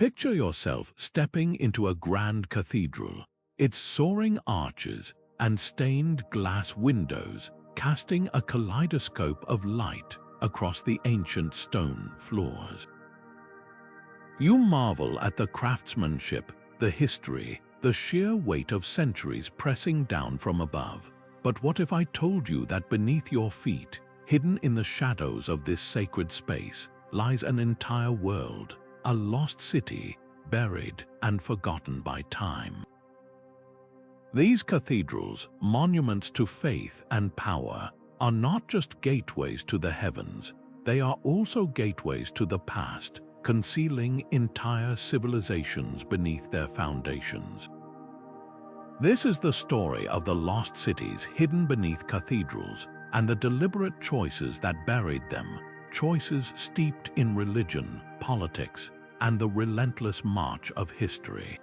Picture yourself stepping into a grand cathedral, its soaring arches and stained glass windows casting a kaleidoscope of light across the ancient stone floors. You marvel at the craftsmanship, the history, the sheer weight of centuries pressing down from above. But what if I told you that beneath your feet, hidden in the shadows of this sacred space, lies an entire world, a lost city, buried and forgotten by time? These cathedrals, monuments to faith and power, are not just gateways to the heavens, they are also gateways to the past, concealing entire civilizations beneath their foundations. This is the story of the lost cities hidden beneath cathedrals and the deliberate choices that buried them, choices steeped in religion, politics, and the relentless march of history.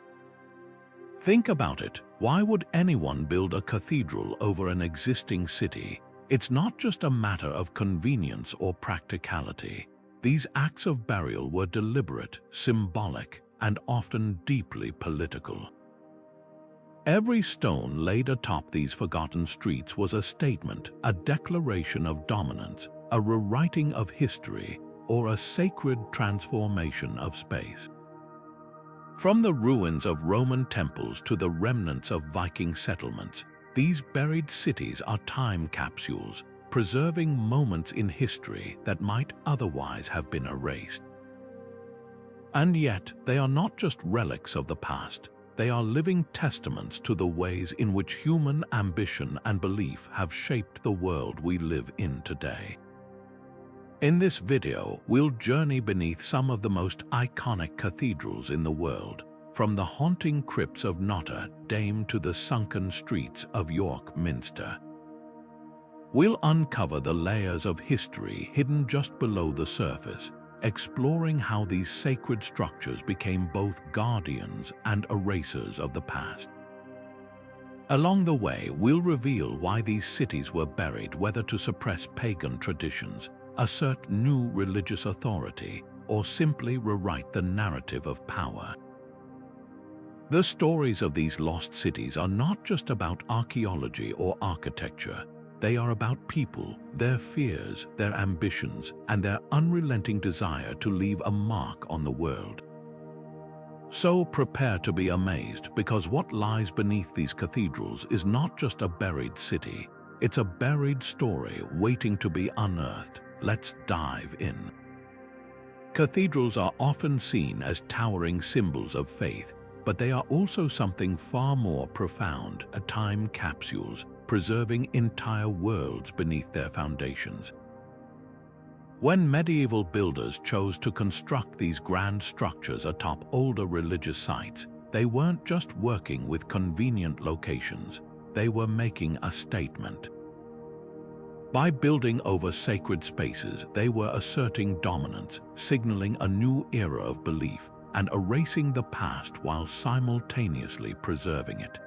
Think about it. Why would anyone build a cathedral over an existing city? It's not just a matter of convenience or practicality. These acts of burial were deliberate, symbolic, and often deeply political. Every stone laid atop these forgotten streets was a statement, a declaration of dominance, a rewriting of history, or a sacred transformation of space. From the ruins of Roman temples to the remnants of Viking settlements, these buried cities are time capsules, preserving moments in history that might otherwise have been erased. And yet, they are not just relics of the past. They are living testaments to the ways in which human ambition and belief have shaped the world we live in today. In this video, we'll journey beneath some of the most iconic cathedrals in the world, from the haunting crypts of Notre-Dame to the sunken streets of York Minster. We'll uncover the layers of history hidden just below the surface, exploring how these sacred structures became both guardians and erasers of the past. Along the way, we'll reveal why these cities were buried, whether to suppress pagan traditions, assert new religious authority, or simply rewrite the narrative of power. The stories of these lost cities are not just about archaeology or architecture. They are about people, their fears, their ambitions, and their unrelenting desire to leave a mark on the world. So prepare to be amazed, because what lies beneath these cathedrals is not just a buried city. It's a buried story waiting to be unearthed. Let's dive in. Cathedrals are often seen as towering symbols of faith, but they are also something far more profound, time capsules, preserving entire worlds beneath their foundations. When medieval builders chose to construct these grand structures atop older religious sites, they weren't just working with convenient locations, they were making a statement. By building over sacred spaces, they were asserting dominance, signaling a new era of belief, and erasing the past while simultaneously preserving it.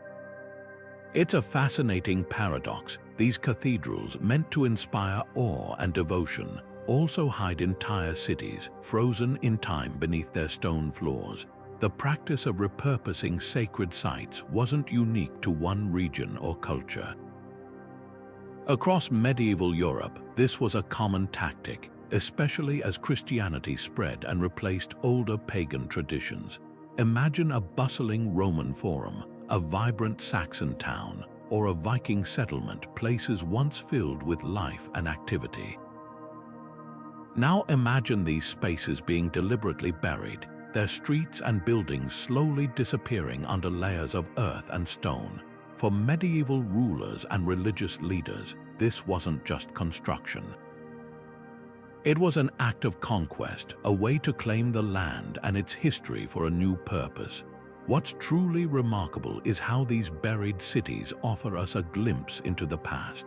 It's a fascinating paradox. These cathedrals, meant to inspire awe and devotion, also hide entire cities, frozen in time beneath their stone floors. The practice of repurposing sacred sites wasn't unique to one region or culture. Across medieval Europe, this was a common tactic, especially as Christianity spread and replaced older pagan traditions. Imagine a bustling Roman forum, a vibrant Saxon town, or a Viking settlement, places once filled with life and activity. Now imagine these spaces being deliberately buried, their streets and buildings slowly disappearing under layers of earth and stone. For medieval rulers and religious leaders, this wasn't just construction. It was an act of conquest, a way to claim the land and its history for a new purpose. What's truly remarkable is how these buried cities offer us a glimpse into the past.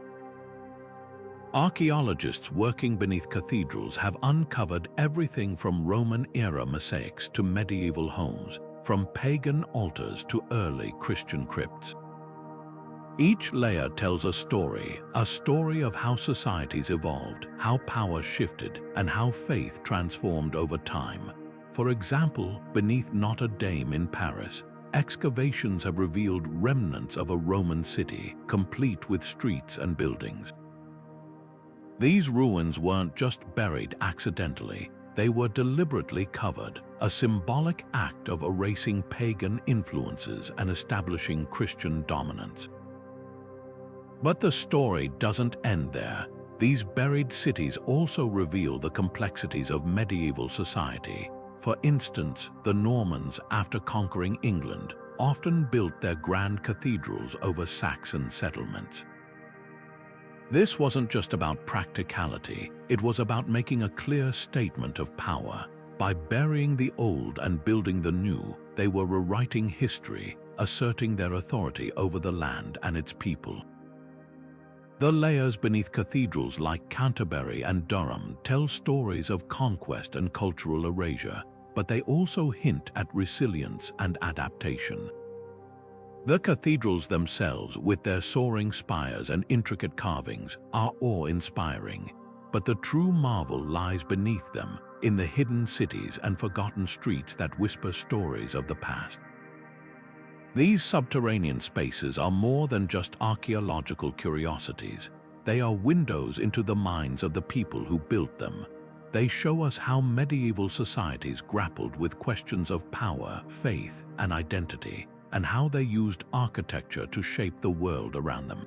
Archaeologists working beneath cathedrals have uncovered everything from Roman-era mosaics to medieval homes, from pagan altars to early Christian crypts. Each layer tells a story of how societies evolved, how power shifted, and how faith transformed over time. For example, beneath Notre-Dame in Paris, excavations have revealed remnants of a Roman city, complete with streets and buildings. These ruins weren't just buried accidentally, they were deliberately covered, a symbolic act of erasing pagan influences and establishing Christian dominance. But the story doesn't end there. These buried cities also reveal the complexities of medieval society. For instance, the Normans, after conquering England, often built their grand cathedrals over Saxon settlements. This wasn't just about practicality, it was about making a clear statement of power. By burying the old and building the new, they were rewriting history, asserting their authority over the land and its people. The layers beneath cathedrals like Canterbury and Durham tell stories of conquest and cultural erasure, but they also hint at resilience and adaptation. The cathedrals themselves, with their soaring spires and intricate carvings, are awe-inspiring, but the true marvel lies beneath them, in the hidden cities and forgotten streets that whisper stories of the past. These subterranean spaces are more than just archaeological curiosities. They are windows into the minds of the people who built them. They show us how medieval societies grappled with questions of power, faith, and identity, and how they used architecture to shape the world around them.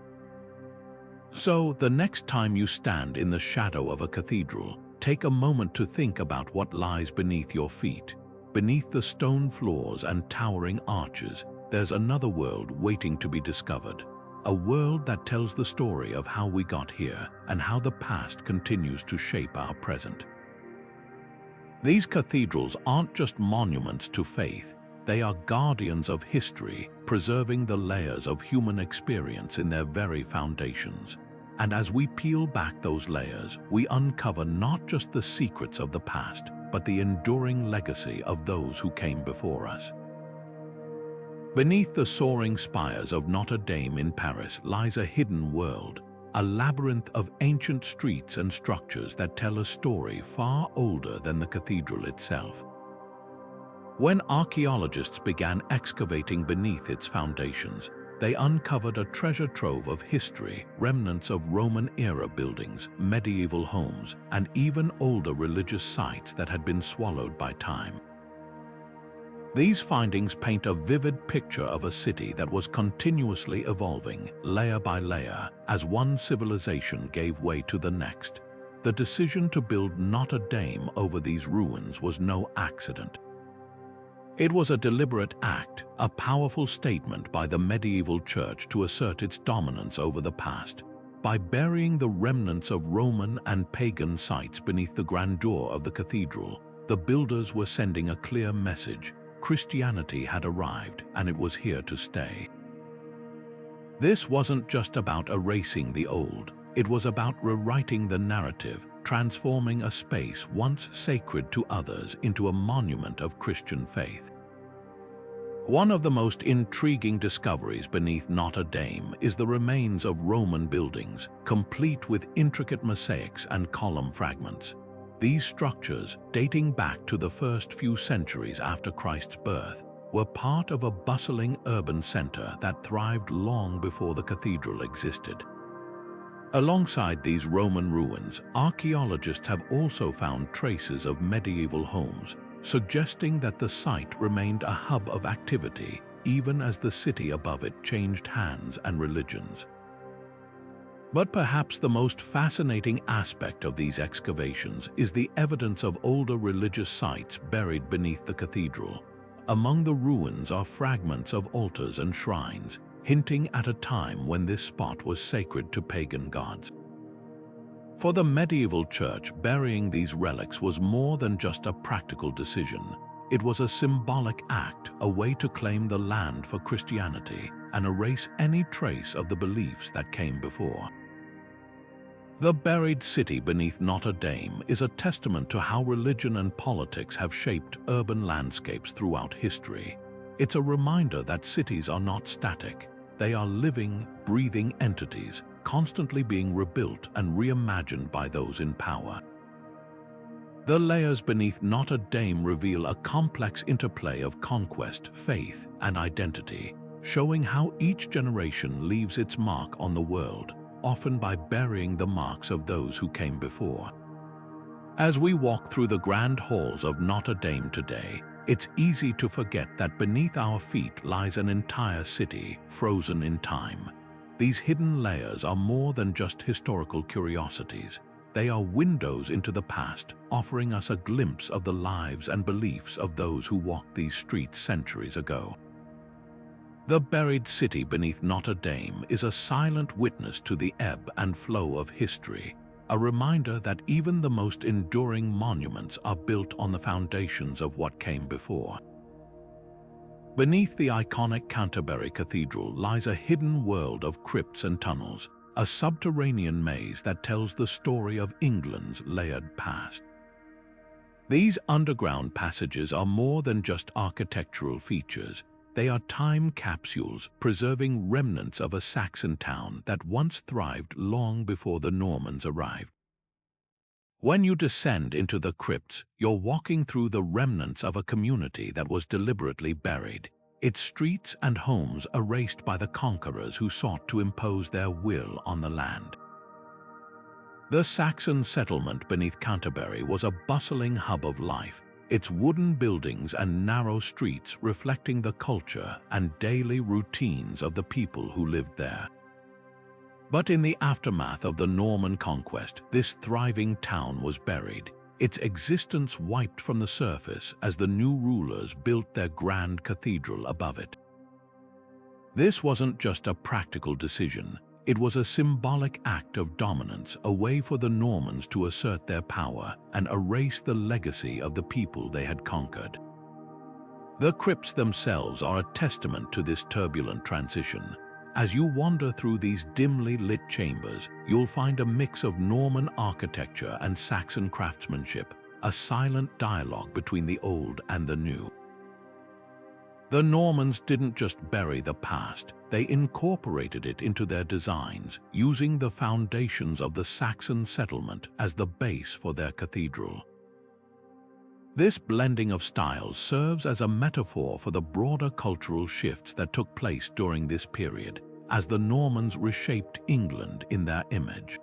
So, the next time you stand in the shadow of a cathedral, take a moment to think about what lies beneath your feet. Beneath the stone floors and towering arches, there's another world waiting to be discovered. A world that tells the story of how we got here and how the past continues to shape our present. These cathedrals aren't just monuments to faith, they are guardians of history, preserving the layers of human experience in their very foundations. And as we peel back those layers, we uncover not just the secrets of the past, but the enduring legacy of those who came before us. Beneath the soaring spires of Notre-Dame in Paris lies a hidden world, a labyrinth of ancient streets and structures that tell a story far older than the cathedral itself. When archaeologists began excavating beneath its foundations, they uncovered a treasure trove of history, remnants of Roman-era buildings, medieval homes, and even older religious sites that had been swallowed by time. These findings paint a vivid picture of a city that was continuously evolving, layer by layer, as one civilization gave way to the next. The decision to build Notre-Dame over these ruins was no accident. It was a deliberate act, a powerful statement by the medieval church to assert its dominance over the past. By burying the remnants of Roman and pagan sites beneath the grandeur of the cathedral, the builders were sending a clear message: Christianity had arrived, and it was here to stay. This wasn't just about erasing the old, it was about rewriting the narrative, transforming a space once sacred to others into a monument of Christian faith. One of the most intriguing discoveries beneath Notre-Dame is the remains of Roman buildings, complete with intricate mosaics and column fragments. These structures, dating back to the first few centuries after Christ's birth, were part of a bustling urban center that thrived long before the cathedral existed. Alongside these Roman ruins, archaeologists have also found traces of medieval homes, suggesting that the site remained a hub of activity even as the city above it changed hands and religions. But perhaps the most fascinating aspect of these excavations is the evidence of older religious sites buried beneath the cathedral. Among the ruins are fragments of altars and shrines, hinting at a time when this spot was sacred to pagan gods. For the medieval church, burying these relics was more than just a practical decision. It was a symbolic act, a way to claim the land for Christianity and erase any trace of the beliefs that came before. The buried city beneath Notre-Dame is a testament to how religion and politics have shaped urban landscapes throughout history. It's a reminder that cities are not static. They are living, breathing entities, constantly being rebuilt and reimagined by those in power. The layers beneath Notre-Dame reveal a complex interplay of conquest, faith, and identity, showing how each generation leaves its mark on the world, often by burying the marks of those who came before. As we walk through the grand halls of Notre-Dame today, it's easy to forget that beneath our feet lies an entire city, frozen in time. These hidden layers are more than just historical curiosities. They are windows into the past, offering us a glimpse of the lives and beliefs of those who walked these streets centuries ago. The buried city beneath Notre-Dame is a silent witness to the ebb and flow of history, a reminder that even the most enduring monuments are built on the foundations of what came before. Beneath the iconic Canterbury Cathedral lies a hidden world of crypts and tunnels, a subterranean maze that tells the story of England's layered past. These underground passages are more than just architectural features. They are time capsules preserving remnants of a Saxon town that once thrived long before the Normans arrived. When you descend into the crypts, you're walking through the remnants of a community that was deliberately buried, its streets and homes erased by the conquerors who sought to impose their will on the land. The Saxon settlement beneath Canterbury was a bustling hub of life, its wooden buildings and narrow streets reflecting the culture and daily routines of the people who lived there. But in the aftermath of the Norman conquest, this thriving town was buried, its existence wiped from the surface as the new rulers built their grand cathedral above it. This wasn't just a practical decision, it was a symbolic act of dominance, a way for the Normans to assert their power and erase the legacy of the people they had conquered. The crypts themselves are a testament to this turbulent transition. As you wander through these dimly lit chambers, you'll find a mix of Norman architecture and Saxon craftsmanship, a silent dialogue between the old and the new. The Normans didn't just bury the past, they incorporated it into their designs, using the foundations of the Saxon settlement as the base for their cathedral. This blending of styles serves as a metaphor for the broader cultural shifts that took place during this period, as the Normans reshaped England in their image.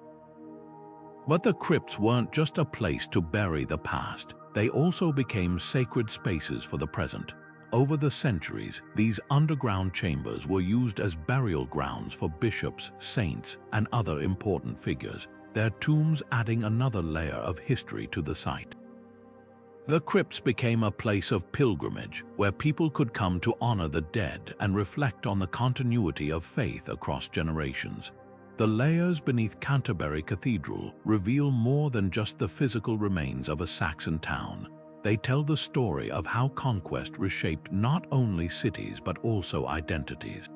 But the crypts weren't just a place to bury the past, they also became sacred spaces for the present. Over the centuries, these underground chambers were used as burial grounds for bishops, saints, and other important figures, their tombs adding another layer of history to the site. The crypts became a place of pilgrimage where people could come to honor the dead and reflect on the continuity of faith across generations. The layers beneath Canterbury Cathedral reveal more than just the physical remains of a Saxon town. They tell the story of how conquest reshaped not only cities but also identities.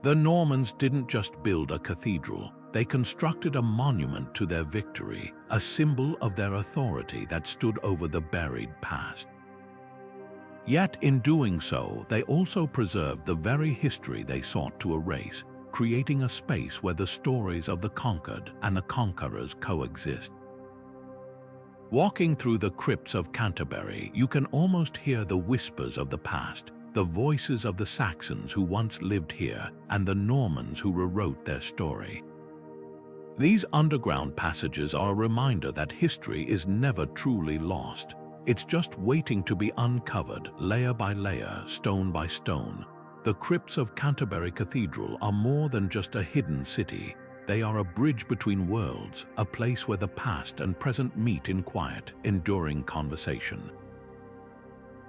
The Normans didn't just build a cathedral, they constructed a monument to their victory, a symbol of their authority that stood over the buried past. Yet in doing so, they also preserved the very history they sought to erase, creating a space where the stories of the conquered and the conquerors coexist. Walking through the crypts of Canterbury, you can almost hear the whispers of the past, the voices of the Saxons who once lived here and the Normans who rewrote their story. These underground passages are a reminder that history is never truly lost. It's just waiting to be uncovered, layer by layer, stone by stone. The crypts of Canterbury Cathedral are more than just a hidden city. They are a bridge between worlds, a place where the past and present meet in quiet, enduring conversation.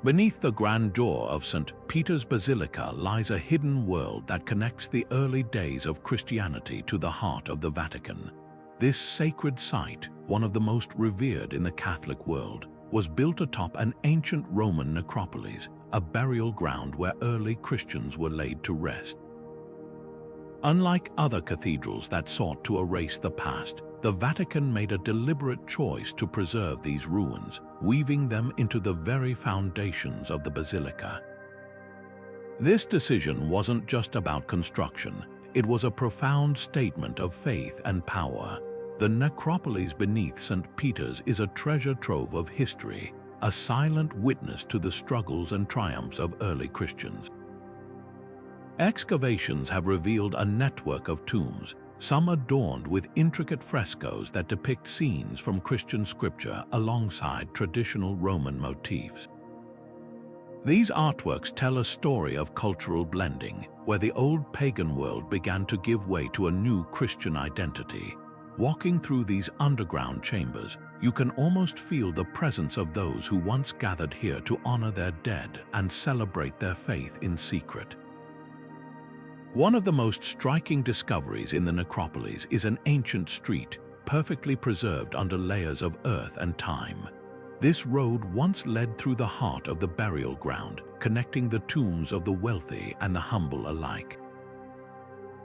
Beneath the grand door of St. Peter's Basilica lies a hidden world that connects the early days of Christianity to the heart of the Vatican. This sacred site, one of the most revered in the Catholic world, was built atop an ancient Roman necropolis, a burial ground where early Christians were laid to rest. Unlike other cathedrals that sought to erase the past, the Vatican made a deliberate choice to preserve these ruins, weaving them into the very foundations of the basilica. This decision wasn't just about construction, it was a profound statement of faith and power. The necropolis beneath St. Peter's is a treasure trove of history, a silent witness to the struggles and triumphs of early Christians. Excavations have revealed a network of tombs, some adorned with intricate frescoes that depict scenes from Christian scripture alongside traditional Roman motifs. These artworks tell a story of cultural blending, where the old pagan world began to give way to a new Christian identity. Walking through these underground chambers, you can almost feel the presence of those who once gathered here to honor their dead and celebrate their faith in secret. One of the most striking discoveries in the necropolis is an ancient street, perfectly preserved under layers of earth and time. This road once led through the heart of the burial ground, connecting the tombs of the wealthy and the humble alike.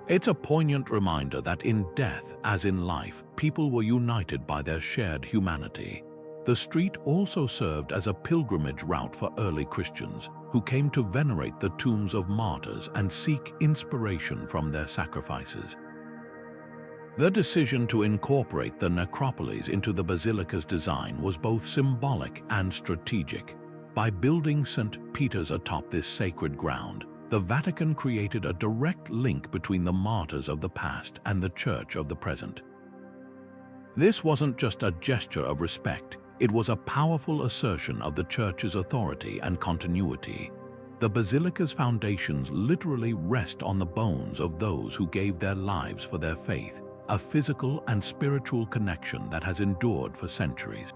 It's a poignant reminder that in death, as in life, people were united by their shared humanity. The street also served as a pilgrimage route for early Christians, who came to venerate the tombs of martyrs and seek inspiration from their sacrifices. The decision to incorporate the necropolis into the basilica's design was both symbolic and strategic. By building St. Peter's atop this sacred ground, the Vatican created a direct link between the martyrs of the past and the Church of the present. This wasn't just a gesture of respect, it was a powerful assertion of the Church's authority and continuity. The basilica's foundations literally rest on the bones of those who gave their lives for their faith, a physical and spiritual connection that has endured for centuries.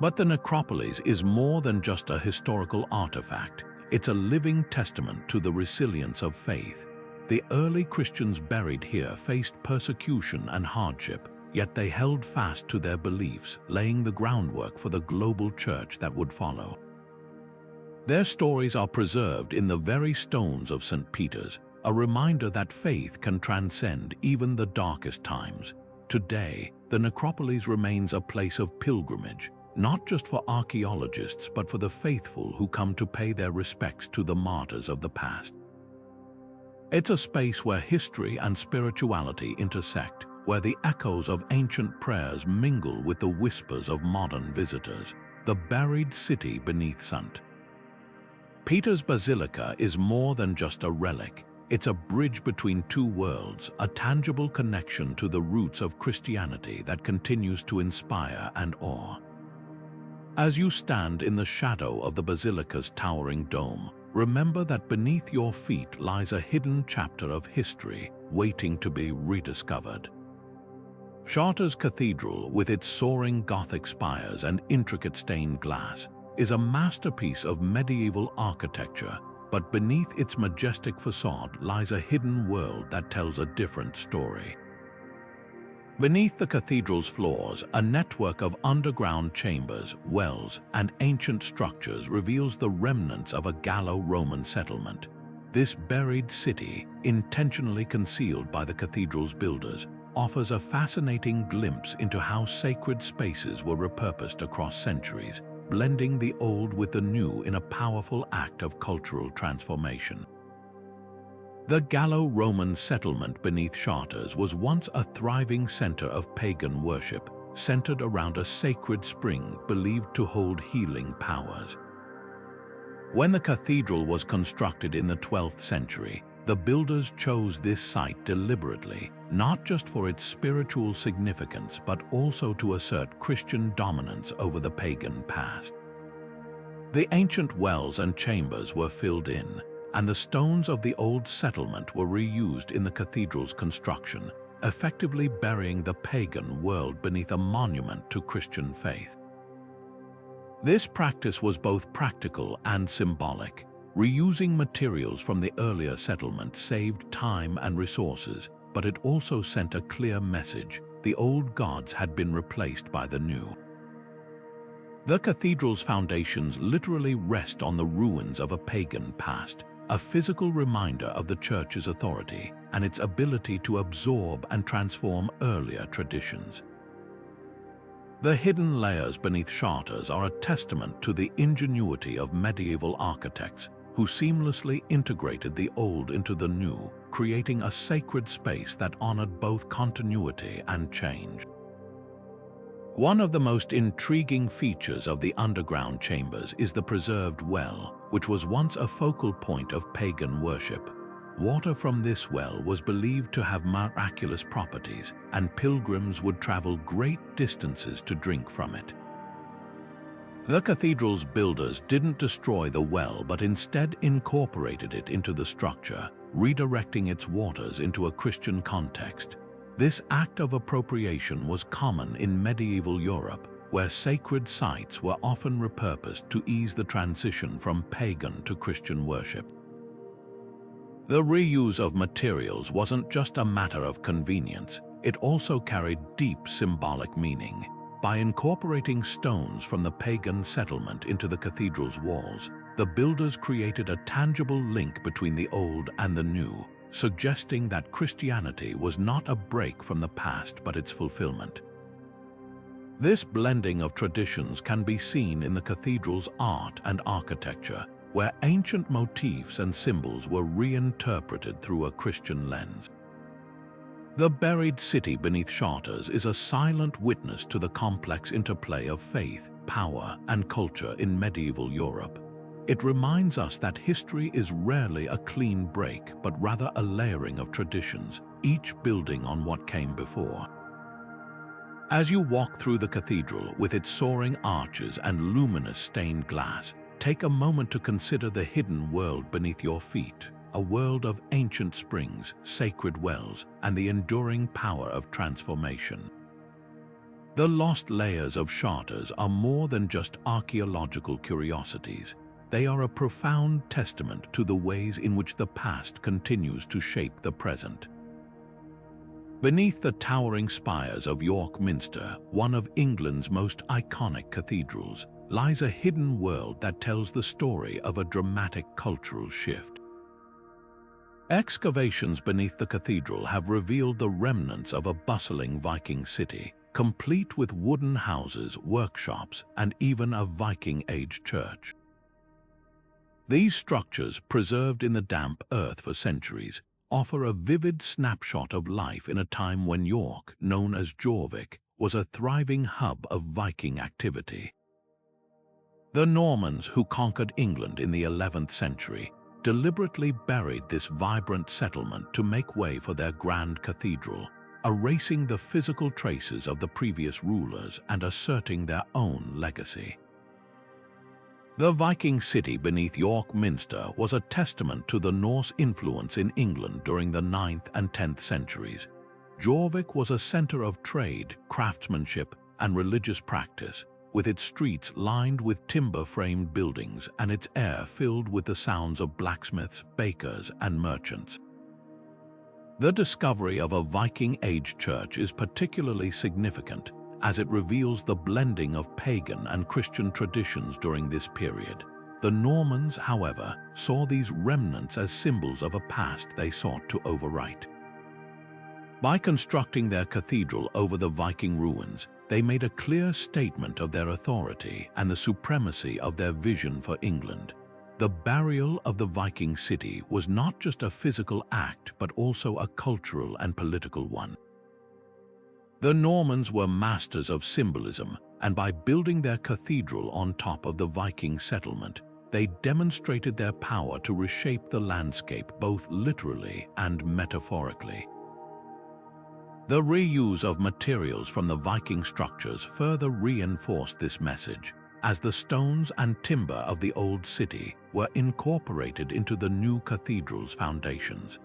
But the necropolis is more than just a historical artifact. It's a living testament to the resilience of faith. The early Christians buried here faced persecution and hardship, yet they held fast to their beliefs, laying the groundwork for the global church that would follow. Their stories are preserved in the very stones of St. Peter's, a reminder that faith can transcend even the darkest times. Today, the necropolis remains a place of pilgrimage, not just for archaeologists but for the faithful who come to pay their respects to the martyrs of the past. It's a space where history and spirituality intersect, where the echoes of ancient prayers mingle with the whispers of modern visitors. The buried city beneath St. Peter's Basilica is more than just a relic. It's a bridge between two worlds, a tangible connection to the roots of Christianity that continues to inspire and awe. As you stand in the shadow of the basilica's towering dome, remember that beneath your feet lies a hidden chapter of history waiting to be rediscovered. Chartres Cathedral, with its soaring Gothic spires and intricate stained glass, is a masterpiece of medieval architecture, but beneath its majestic facade lies a hidden world that tells a different story. Beneath the cathedral's floors, a network of underground chambers, wells, and ancient structures reveals the remnants of a Gallo-Roman settlement. This buried city, intentionally concealed by the cathedral's builders, offers a fascinating glimpse into how sacred spaces were repurposed across centuries, blending the old with the new in a powerful act of cultural transformation. The Gallo-Roman settlement beneath Chartres was once a thriving center of pagan worship, centered around a sacred spring believed to hold healing powers. When the cathedral was constructed in the 12th century, the builders chose this site deliberately, not just for its spiritual significance but also to assert Christian dominance over the pagan past. The ancient wells and chambers were filled in, and the stones of the old settlement were reused in the cathedral's construction, effectively burying the pagan world beneath a monument to Christian faith. This practice was both practical and symbolic. Reusing materials from the earlier settlement saved time and resources, but it also sent a clear message: the old gods had been replaced by the new. The cathedral's foundations literally rest on the ruins of a pagan past, a physical reminder of the Church's authority and its ability to absorb and transform earlier traditions. The hidden layers beneath Chartres are a testament to the ingenuity of medieval architects, who seamlessly integrated the old into the new, creating a sacred space that honored both continuity and change. One of the most intriguing features of the underground chambers is the preserved well, which was once a focal point of pagan worship. Water from this well was believed to have miraculous properties, and pilgrims would travel great distances to drink from it. The cathedral's builders didn't destroy the well but instead incorporated it into the structure, redirecting its waters into a Christian context. This act of appropriation was common in medieval Europe, where sacred sites were often repurposed to ease the transition from pagan to Christian worship. The reuse of materials wasn't just a matter of convenience, it also carried deep symbolic meaning. By incorporating stones from the pagan settlement into the cathedral's walls, the builders created a tangible link between the old and the new, suggesting that Christianity was not a break from the past but its fulfillment. This blending of traditions can be seen in the cathedral's art and architecture, where ancient motifs and symbols were reinterpreted through a Christian lens. The buried city beneath Chartres is a silent witness to the complex interplay of faith, power, and culture in medieval Europe. It reminds us that history is rarely a clean break, but rather a layering of traditions, each building on what came before. As you walk through the cathedral with its soaring arches and luminous stained glass, take a moment to consider the hidden world beneath your feet, a world of ancient springs, sacred wells, and the enduring power of transformation. The lost layers of Chartres are more than just archaeological curiosities. They are a profound testament to the ways in which the past continues to shape the present. Beneath the towering spires of York Minster, one of England's most iconic cathedrals, lies a hidden world that tells the story of a dramatic cultural shift. Excavations beneath the cathedral have revealed the remnants of a bustling Viking city, complete with wooden houses, workshops, and even a Viking-age church. These structures, preserved in the damp earth for centuries, offer a vivid snapshot of life in a time when York, known as Jorvik, was a thriving hub of Viking activity. The Normans, who conquered England in the 11th century, deliberately buried this vibrant settlement to make way for their grand cathedral, erasing the physical traces of the previous rulers and asserting their own legacy. The Viking city beneath York Minster was a testament to the Norse influence in England during the 9th and 10th centuries. Jorvik was a center of trade, craftsmanship, and religious practice, with its streets lined with timber-framed buildings and its air filled with the sounds of blacksmiths, bakers, and merchants. The discovery of a Viking-age church is particularly significant, as it reveals the blending of pagan and Christian traditions during this period. The Normans, however, saw these remnants as symbols of a past they sought to overwrite. By constructing their cathedral over the Viking ruins, they made a clear statement of their authority and the supremacy of their vision for England. The burial of the Viking city was not just a physical act, but also a cultural and political one. The Normans were masters of symbolism, and by building their cathedral on top of the Viking settlement, they demonstrated their power to reshape the landscape both literally and metaphorically. The reuse of materials from the Viking structures further reinforced this message, as the stones and timber of the old city were incorporated into the new cathedral's foundations.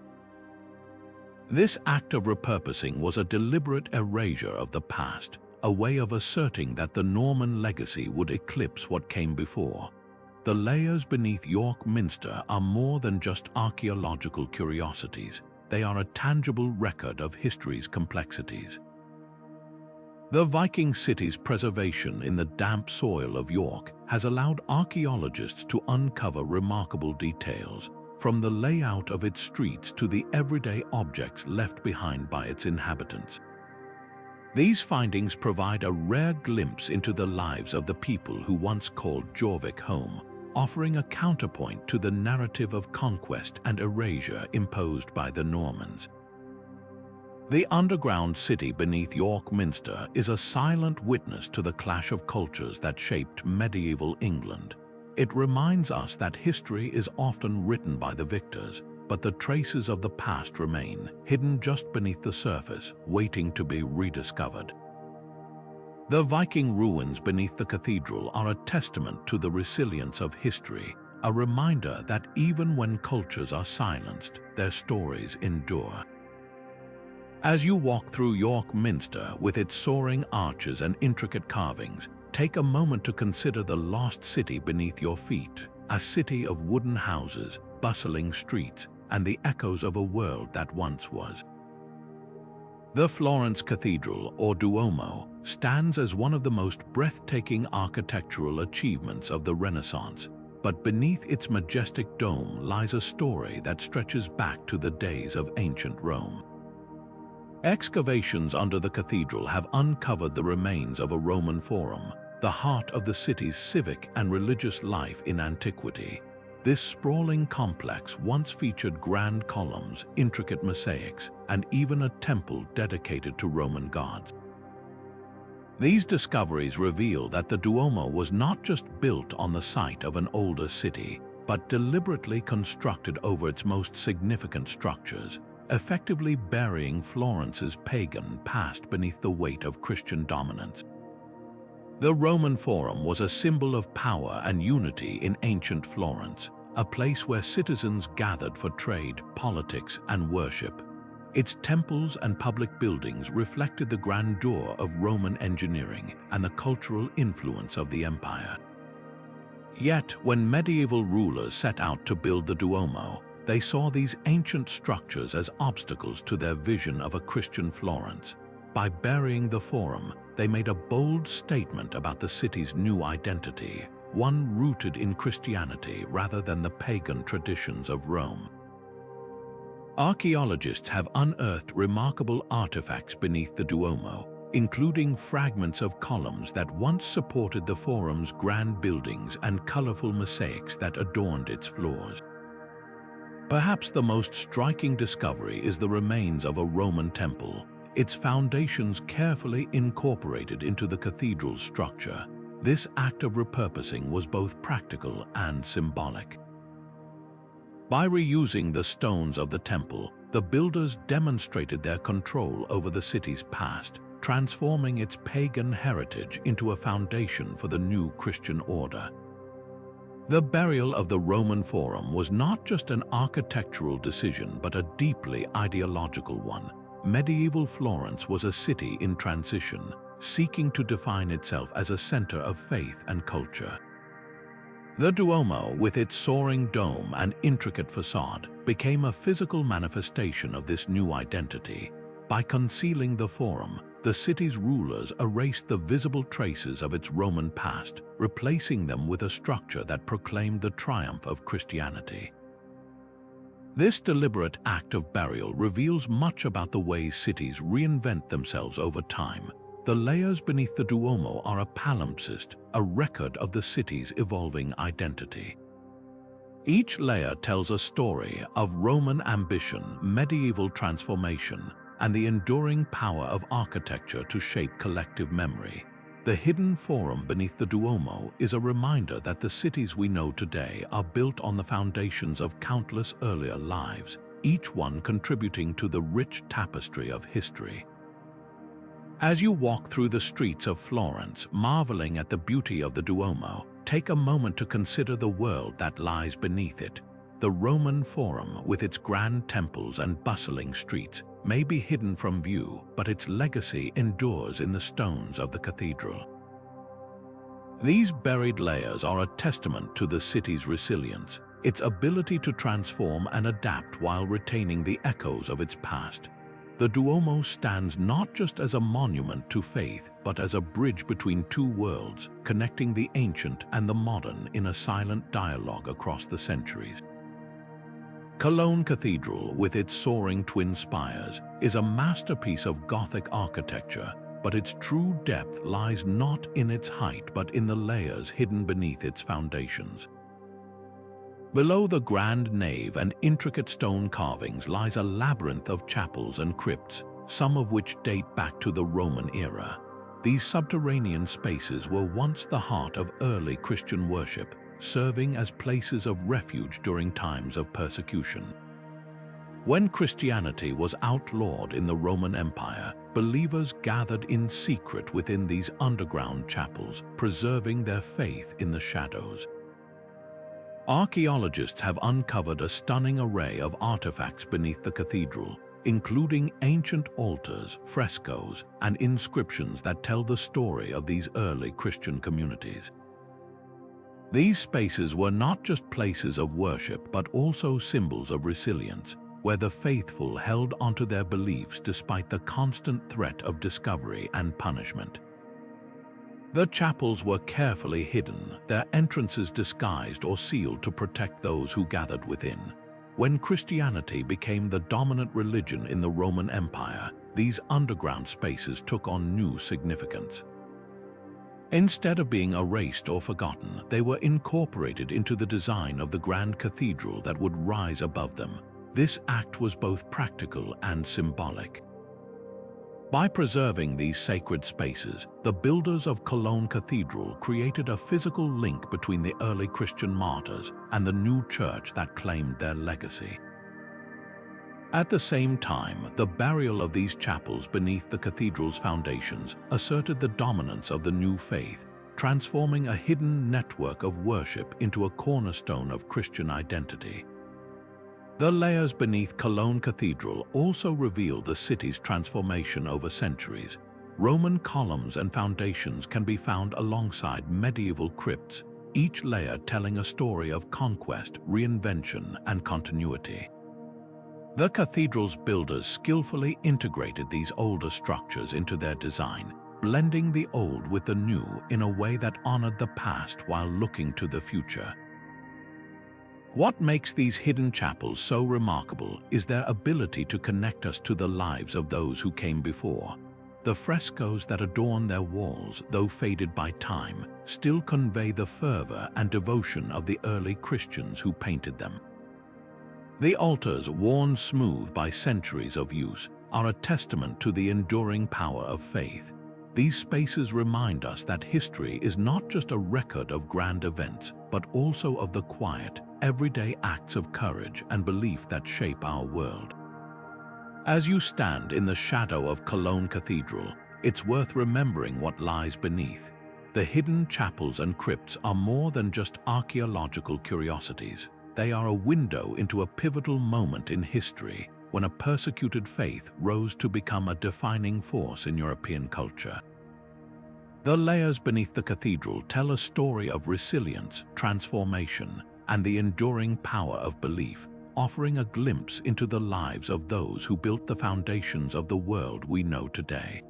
This act of repurposing was a deliberate erasure of the past, a way of asserting that the Norman legacy would eclipse what came before. The layers beneath York Minster are more than just archaeological curiosities. They are a tangible record of history's complexities. The Viking city's preservation in the damp soil of York has allowed archaeologists to uncover remarkable details, from the layout of its streets to the everyday objects left behind by its inhabitants. These findings provide a rare glimpse into the lives of the people who once called Jorvik home, offering a counterpoint to the narrative of conquest and erasure imposed by the Normans. The underground city beneath York Minster is a silent witness to the clash of cultures that shaped medieval England. It reminds us that history is often written by the victors, but the traces of the past remain, hidden just beneath the surface, waiting to be rediscovered. The Viking ruins beneath the cathedral are a testament to the resilience of history, a reminder that even when cultures are silenced, their stories endure. As you walk through York Minster with its soaring arches and intricate carvings, take a moment to consider the lost city beneath your feet, a city of wooden houses, bustling streets, and the echoes of a world that once was. The Florence Cathedral, or Duomo, stands as one of the most breathtaking architectural achievements of the Renaissance, but beneath its majestic dome lies a story that stretches back to the days of ancient Rome. Excavations under the cathedral have uncovered the remains of a Roman forum, the heart of the city's civic and religious life in antiquity. This sprawling complex once featured grand columns, intricate mosaics, and even a temple dedicated to Roman gods. These discoveries reveal that the Duomo was not just built on the site of an older city, but deliberately constructed over its most significant structures, effectively burying Florence's pagan past beneath the weight of Christian dominance. The Roman Forum was a symbol of power and unity in ancient Florence, a place where citizens gathered for trade, politics, and worship. Its temples and public buildings reflected the grandeur of Roman engineering and the cultural influence of the empire. Yet, when medieval rulers set out to build the Duomo, they saw these ancient structures as obstacles to their vision of a Christian Florence. By burying the Forum, they made a bold statement about the city's new identity, one rooted in Christianity rather than the pagan traditions of Rome. Archaeologists have unearthed remarkable artifacts beneath the Duomo, including fragments of columns that once supported the Forum's grand buildings and colorful mosaics that adorned its floors. Perhaps the most striking discovery is the remains of a Roman temple, its foundations carefully incorporated into the cathedral's structure. This act of repurposing was both practical and symbolic. By reusing the stones of the temple, the builders demonstrated their control over the city's past, transforming its pagan heritage into a foundation for the new Christian order. The burial of the Roman Forum was not just an architectural decision but a deeply ideological one. Medieval Florence was a city in transition, seeking to define itself as a center of faith and culture. The Duomo, with its soaring dome and intricate facade, became a physical manifestation of this new identity. By concealing the Forum, the city's rulers erased the visible traces of its Roman past, replacing them with a structure that proclaimed the triumph of Christianity. This deliberate act of burial reveals much about the way cities reinvent themselves over time. The layers beneath the Duomo are a palimpsest, a record of the city's evolving identity. Each layer tells a story of Roman ambition, medieval transformation, and the enduring power of architecture to shape collective memory. The hidden Forum beneath the Duomo is a reminder that the cities we know today are built on the foundations of countless earlier lives, each one contributing to the rich tapestry of history. As you walk through the streets of Florence, marveling at the beauty of the Duomo, take a moment to consider the world that lies beneath it. The Roman Forum, with its grand temples and bustling streets, may be hidden from view, but its legacy endures in the stones of the cathedral. These buried layers are a testament to the city's resilience, its ability to transform and adapt while retaining the echoes of its past. The Duomo stands not just as a monument to faith, but as a bridge between two worlds, connecting the ancient and the modern in a silent dialogue across the centuries. Cologne Cathedral, with its soaring twin spires, is a masterpiece of Gothic architecture, but its true depth lies not in its height but in the layers hidden beneath its foundations. Below the grand nave and intricate stone carvings lies a labyrinth of chapels and crypts, some of which date back to the Roman era. These subterranean spaces were once the heart of early Christian worship, serving as places of refuge during times of persecution. When Christianity was outlawed in the Roman Empire, believers gathered in secret within these underground chapels, preserving their faith in the shadows. Archaeologists have uncovered a stunning array of artifacts beneath the cathedral, including ancient altars, frescoes, and inscriptions that tell the story of these early Christian communities. These spaces were not just places of worship, but also symbols of resilience, where the faithful held onto their beliefs despite the constant threat of discovery and punishment. The chapels were carefully hidden, their entrances disguised or sealed to protect those who gathered within. When Christianity became the dominant religion in the Roman Empire, these underground spaces took on new significance. Instead of being erased or forgotten, they were incorporated into the design of the grand cathedral that would rise above them. This act was both practical and symbolic. By preserving these sacred spaces, the builders of Cologne Cathedral created a physical link between the early Christian martyrs and the new church that claimed their legacy. At the same time, the burial of these chapels beneath the cathedral's foundations asserted the dominance of the new faith, transforming a hidden network of worship into a cornerstone of Christian identity. The layers beneath Cologne Cathedral also reveal the city's transformation over centuries. Roman columns and foundations can be found alongside medieval crypts, each layer telling a story of conquest, reinvention, and continuity. The cathedral's builders skillfully integrated these older structures into their design, blending the old with the new in a way that honored the past while looking to the future. What makes these hidden chapels so remarkable is their ability to connect us to the lives of those who came before. The frescoes that adorn their walls, though faded by time, still convey the fervor and devotion of the early Christians who painted them. The altars, worn smooth by centuries of use, are a testament to the enduring power of faith. These spaces remind us that history is not just a record of grand events, but also of the quiet, everyday acts of courage and belief that shape our world. As you stand in the shadow of Cologne Cathedral, it's worth remembering what lies beneath. The hidden chapels and crypts are more than just archaeological curiosities. They are a window into a pivotal moment in history, when a persecuted faith rose to become a defining force in European culture. The layers beneath the cathedral tell a story of resilience, transformation, and the enduring power of belief, offering a glimpse into the lives of those who built the foundations of the world we know today.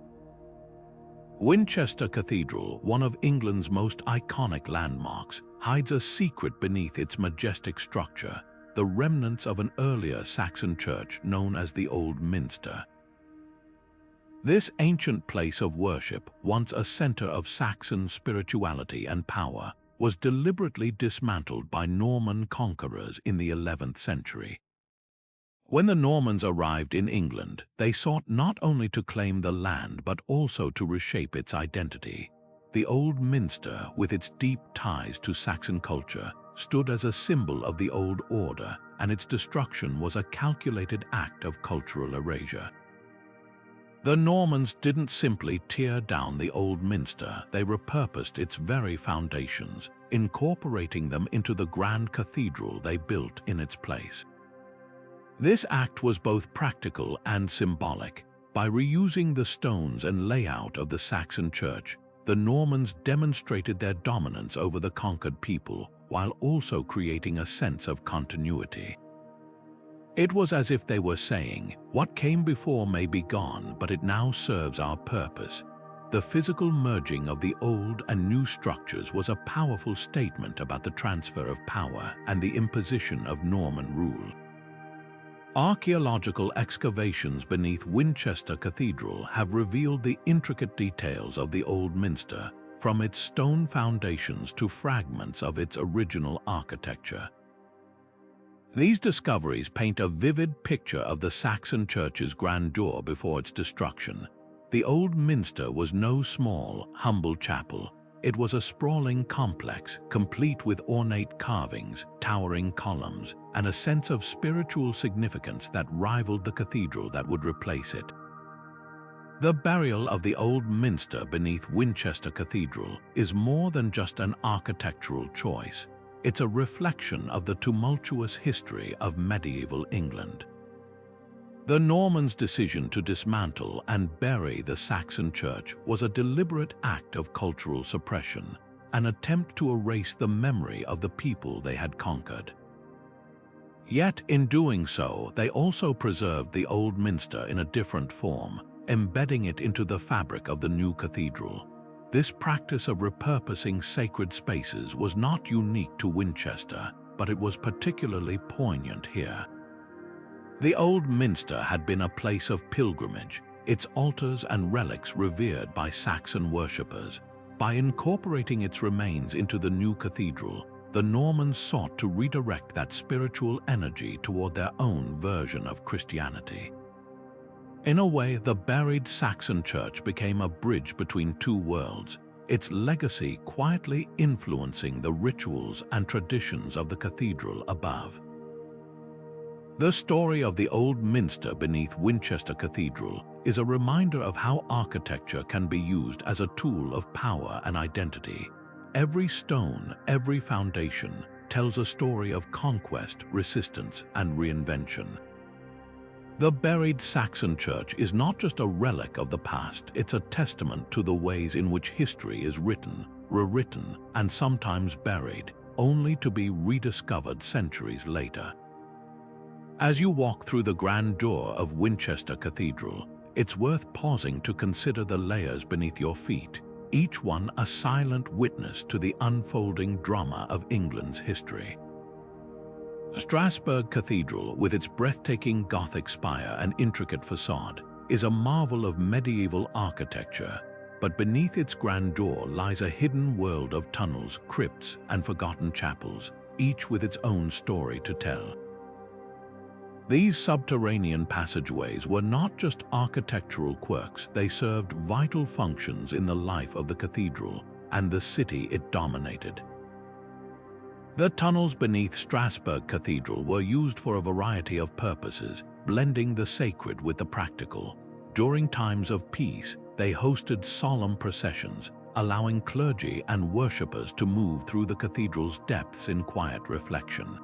Winchester Cathedral, one of England's most iconic landmarks, hides a secret beneath its majestic structure, the remnants of an earlier Saxon church known as the Old Minster. This ancient place of worship, once a center of Saxon spirituality and power, was deliberately dismantled by Norman conquerors in the 11th century. When the Normans arrived in England, they sought not only to claim the land but also to reshape its identity. The Old Minster, with its deep ties to Saxon culture, stood as a symbol of the old order, and its destruction was a calculated act of cultural erasure. The Normans didn't simply tear down the Old Minster, they repurposed its very foundations, incorporating them into the grand cathedral they built in its place. This act was both practical and symbolic. By reusing the stones and layout of the Saxon church, the Normans demonstrated their dominance over the conquered people, while also creating a sense of continuity. It was as if they were saying, "What came before may be gone, but it now serves our purpose." The physical merging of the old and new structures was a powerful statement about the transfer of power and the imposition of Norman rule. Archaeological excavations beneath Winchester Cathedral have revealed the intricate details of the Old Minster, from its stone foundations to fragments of its original architecture. These discoveries paint a vivid picture of the Saxon church's grandeur before its destruction. The old Minster was no small, humble chapel. It was a sprawling complex, complete with ornate carvings, towering columns, and a sense of spiritual significance that rivaled the cathedral that would replace it. The burial of the old Minster beneath Winchester Cathedral is more than just an architectural choice. It's a reflection of the tumultuous history of medieval England. The Normans' decision to dismantle and bury the Saxon church was a deliberate act of cultural suppression, an attempt to erase the memory of the people they had conquered. Yet, in doing so, they also preserved the old Minster in a different form, embedding it into the fabric of the new cathedral. This practice of repurposing sacred spaces was not unique to Winchester, but it was particularly poignant here. The old Minster had been a place of pilgrimage, its altars and relics revered by Saxon worshippers. By incorporating its remains into the new cathedral, the Normans sought to redirect that spiritual energy toward their own version of Christianity. In a way, the buried Saxon church became a bridge between two worlds, its legacy quietly influencing the rituals and traditions of the cathedral above. The story of the old Minster beneath Winchester Cathedral is a reminder of how architecture can be used as a tool of power and identity. Every stone, every foundation, tells a story of conquest, resistance, and reinvention. The buried Saxon church is not just a relic of the past, it's a testament to the ways in which history is written, rewritten, and sometimes buried, only to be rediscovered centuries later. As you walk through the grandeur of Winchester Cathedral, it's worth pausing to consider the layers beneath your feet, each one a silent witness to the unfolding drama of England's history. Strasbourg Cathedral, with its breathtaking Gothic spire and intricate facade, is a marvel of medieval architecture, but beneath its grandeur lies a hidden world of tunnels, crypts, and forgotten chapels, each with its own story to tell. These subterranean passageways were not just architectural quirks, they served vital functions in the life of the cathedral and the city it dominated. The tunnels beneath Strasbourg Cathedral were used for a variety of purposes, blending the sacred with the practical. During times of peace, they hosted solemn processions, allowing clergy and worshippers to move through the cathedral's depths in quiet reflection.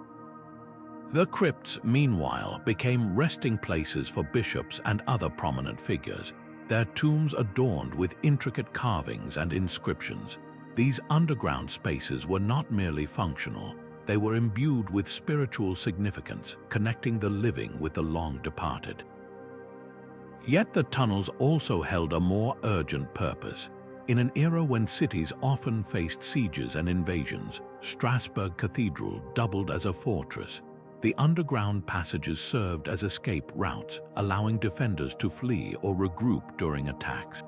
The crypts, meanwhile, became resting places for bishops and other prominent figures, their tombs adorned with intricate carvings and inscriptions. These underground spaces were not merely functional, they were imbued with spiritual significance, connecting the living with the long-departed. Yet the tunnels also held a more urgent purpose. In an era when cities often faced sieges and invasions, Strasbourg Cathedral doubled as a fortress. The underground passages served as escape routes, allowing defenders to flee or regroup during attacks.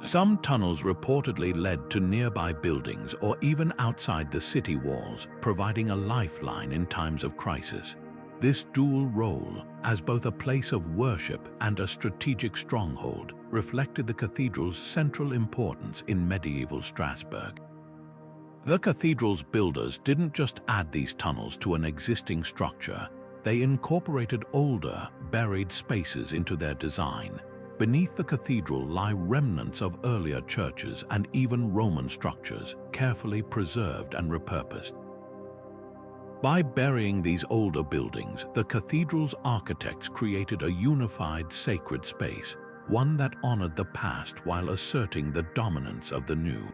Some tunnels reportedly led to nearby buildings or even outside the city walls, providing a lifeline in times of crisis. This dual role, as both a place of worship and a strategic stronghold, reflected the cathedral's central importance in medieval Strasbourg. The cathedral's builders didn't just add these tunnels to an existing structure, they incorporated older, buried spaces into their design. Beneath the cathedral lie remnants of earlier churches and even Roman structures, carefully preserved and repurposed. By burying these older buildings, the cathedral's architects created a unified sacred space, one that honored the past while asserting the dominance of the new.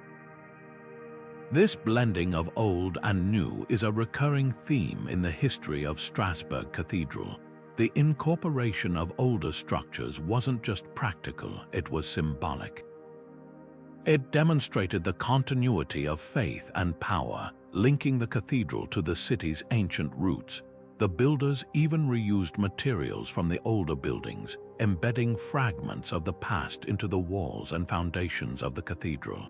This blending of old and new is a recurring theme in the history of Strasbourg Cathedral. The incorporation of older structures wasn't just practical, it was symbolic. It demonstrated the continuity of faith and power, linking the cathedral to the city's ancient roots. The builders even reused materials from the older buildings, embedding fragments of the past into the walls and foundations of the cathedral.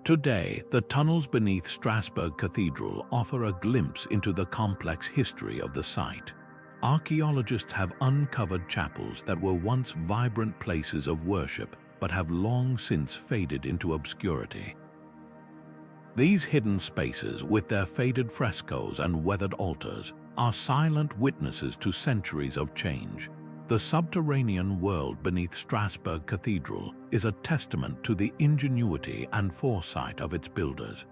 Today, the tunnels beneath Strasbourg Cathedral offer a glimpse into the complex history of the site. Archaeologists have uncovered chapels that were once vibrant places of worship but have long since faded into obscurity. These hidden spaces, with their faded frescoes and weathered altars, are silent witnesses to centuries of change. The subterranean world beneath Strasbourg Cathedral is a testament to the ingenuity and foresight of its builders.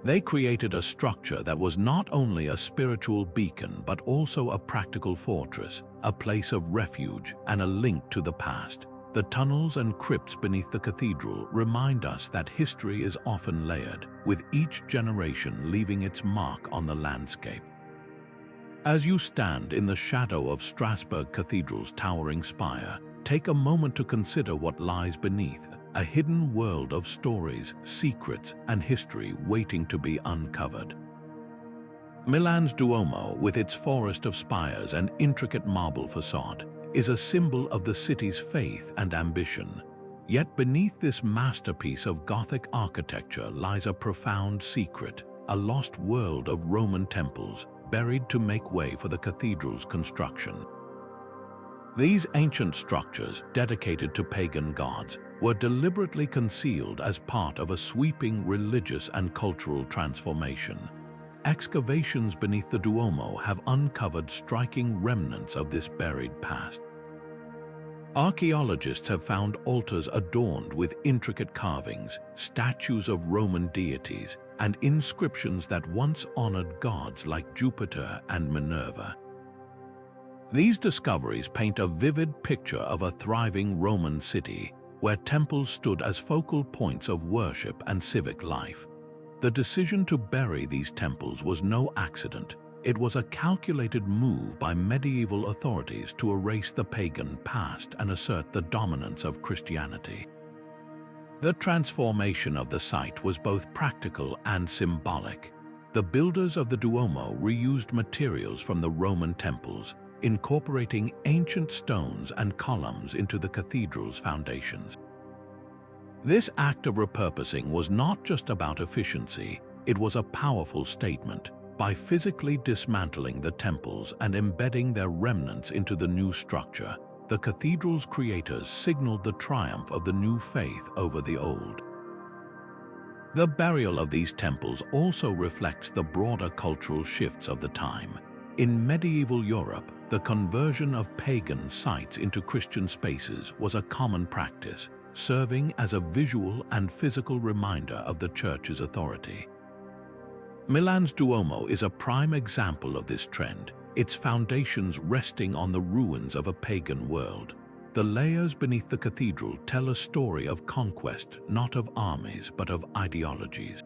They created a structure that was not only a spiritual beacon but also a practical fortress, a place of refuge and a link to the past. The tunnels and crypts beneath the cathedral remind us that history is often layered, with each generation leaving its mark on the landscape. As you stand in the shadow of Strasbourg Cathedral's towering spire, take a moment to consider what lies beneath, a hidden world of stories, secrets, and history waiting to be uncovered. Milan's Duomo, with its forest of spires and intricate marble facade, is a symbol of the city's faith and ambition. Yet beneath this masterpiece of Gothic architecture lies a profound secret, a lost world of Roman temples, buried to make way for the cathedral's construction. These ancient structures, dedicated to pagan gods, were deliberately concealed as part of a sweeping religious and cultural transformation. Excavations beneath the Duomo have uncovered striking remnants of this buried past. Archaeologists have found altars adorned with intricate carvings, statues of Roman deities, and inscriptions that once honored gods like Jupiter and Minerva. These discoveries paint a vivid picture of a thriving Roman city, where temples stood as focal points of worship and civic life. The decision to bury these temples was no accident. It was a calculated move by medieval authorities to erase the pagan past and assert the dominance of Christianity. The transformation of the site was both practical and symbolic. The builders of the Duomo reused materials from the Roman temples, incorporating ancient stones and columns into the cathedral's foundations. This act of repurposing was not just about efficiency, it was a powerful statement. By physically dismantling the temples and embedding their remnants into the new structure, the cathedral's creators signaled the triumph of the new faith over the old. The burial of these temples also reflects the broader cultural shifts of the time. In medieval Europe, the conversion of pagan sites into Christian spaces was a common practice, serving as a visual and physical reminder of the Church's authority. Milan's Duomo is a prime example of this trend, its foundations resting on the ruins of a pagan world. The layers beneath the cathedral tell a story of conquest, not of armies, but of ideologies.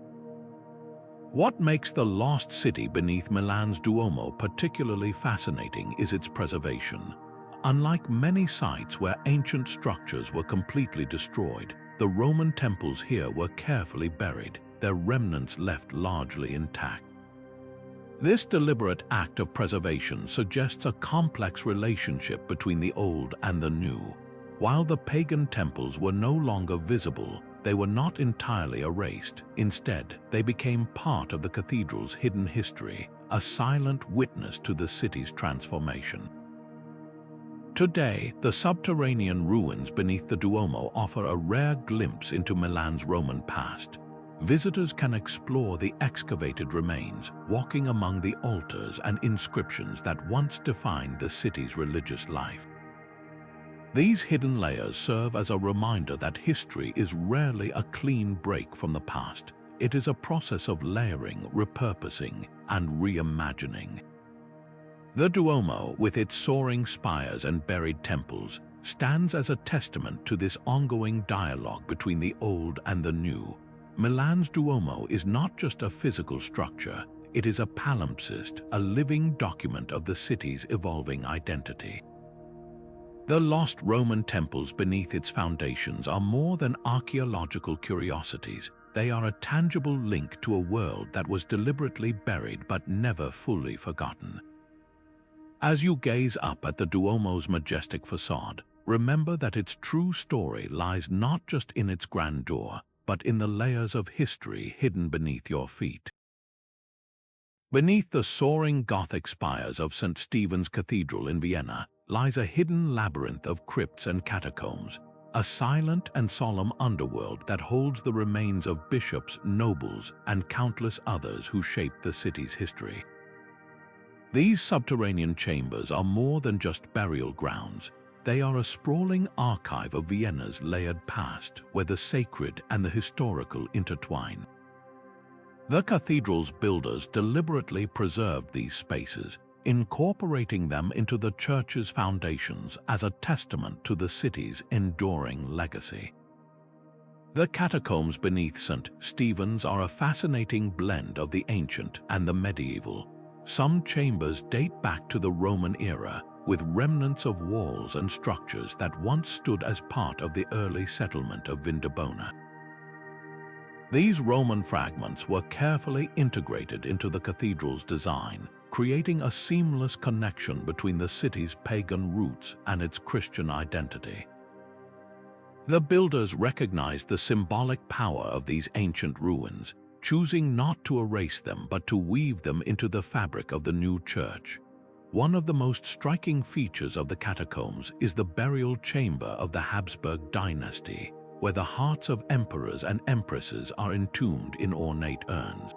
What makes the lost city beneath Milan's Duomo particularly fascinating is its preservation. Unlike many sites where ancient structures were completely destroyed, the Roman temples here were carefully buried, their remnants left largely intact. This deliberate act of preservation suggests a complex relationship between the old and the new. While the pagan temples were no longer visible, they were not entirely erased. Instead, they became part of the cathedral's hidden history, a silent witness to the city's transformation. Today, the subterranean ruins beneath the Duomo offer a rare glimpse into Milan's Roman past. Visitors can explore the excavated remains, walking among the altars and inscriptions that once defined the city's religious life. These hidden layers serve as a reminder that history is rarely a clean break from the past. It is a process of layering, repurposing, and reimagining. The Duomo, with its soaring spires and buried temples, stands as a testament to this ongoing dialogue between the old and the new. Milan's Duomo is not just a physical structure, it is a palimpsest, a living document of the city's evolving identity. The lost Roman temples beneath its foundations are more than archaeological curiosities. They are a tangible link to a world that was deliberately buried but never fully forgotten. As you gaze up at the Duomo's majestic facade, remember that its true story lies not just in its grandeur, but in the layers of history hidden beneath your feet. Beneath the soaring Gothic spires of St. Stephen's Cathedral in Vienna lies a hidden labyrinth of crypts and catacombs, a silent and solemn underworld that holds the remains of bishops, nobles, and countless others who shaped the city's history. These subterranean chambers are more than just burial grounds. They are a sprawling archive of Vienna's layered past, where the sacred and the historical intertwine. The cathedral's builders deliberately preserved these spaces, incorporating them into the church's foundations as a testament to the city's enduring legacy. The catacombs beneath St. Stephen's are a fascinating blend of the ancient and the medieval. Some chambers date back to the Roman era, with remnants of walls and structures that once stood as part of the early settlement of Vindobona. These Roman fragments were carefully integrated into the cathedral's design, creating a seamless connection between the city's pagan roots and its Christian identity. The builders recognized the symbolic power of these ancient ruins, choosing not to erase them but to weave them into the fabric of the new church. One of the most striking features of the catacombs is the burial chamber of the Habsburg dynasty, where the hearts of emperors and empresses are entombed in ornate urns.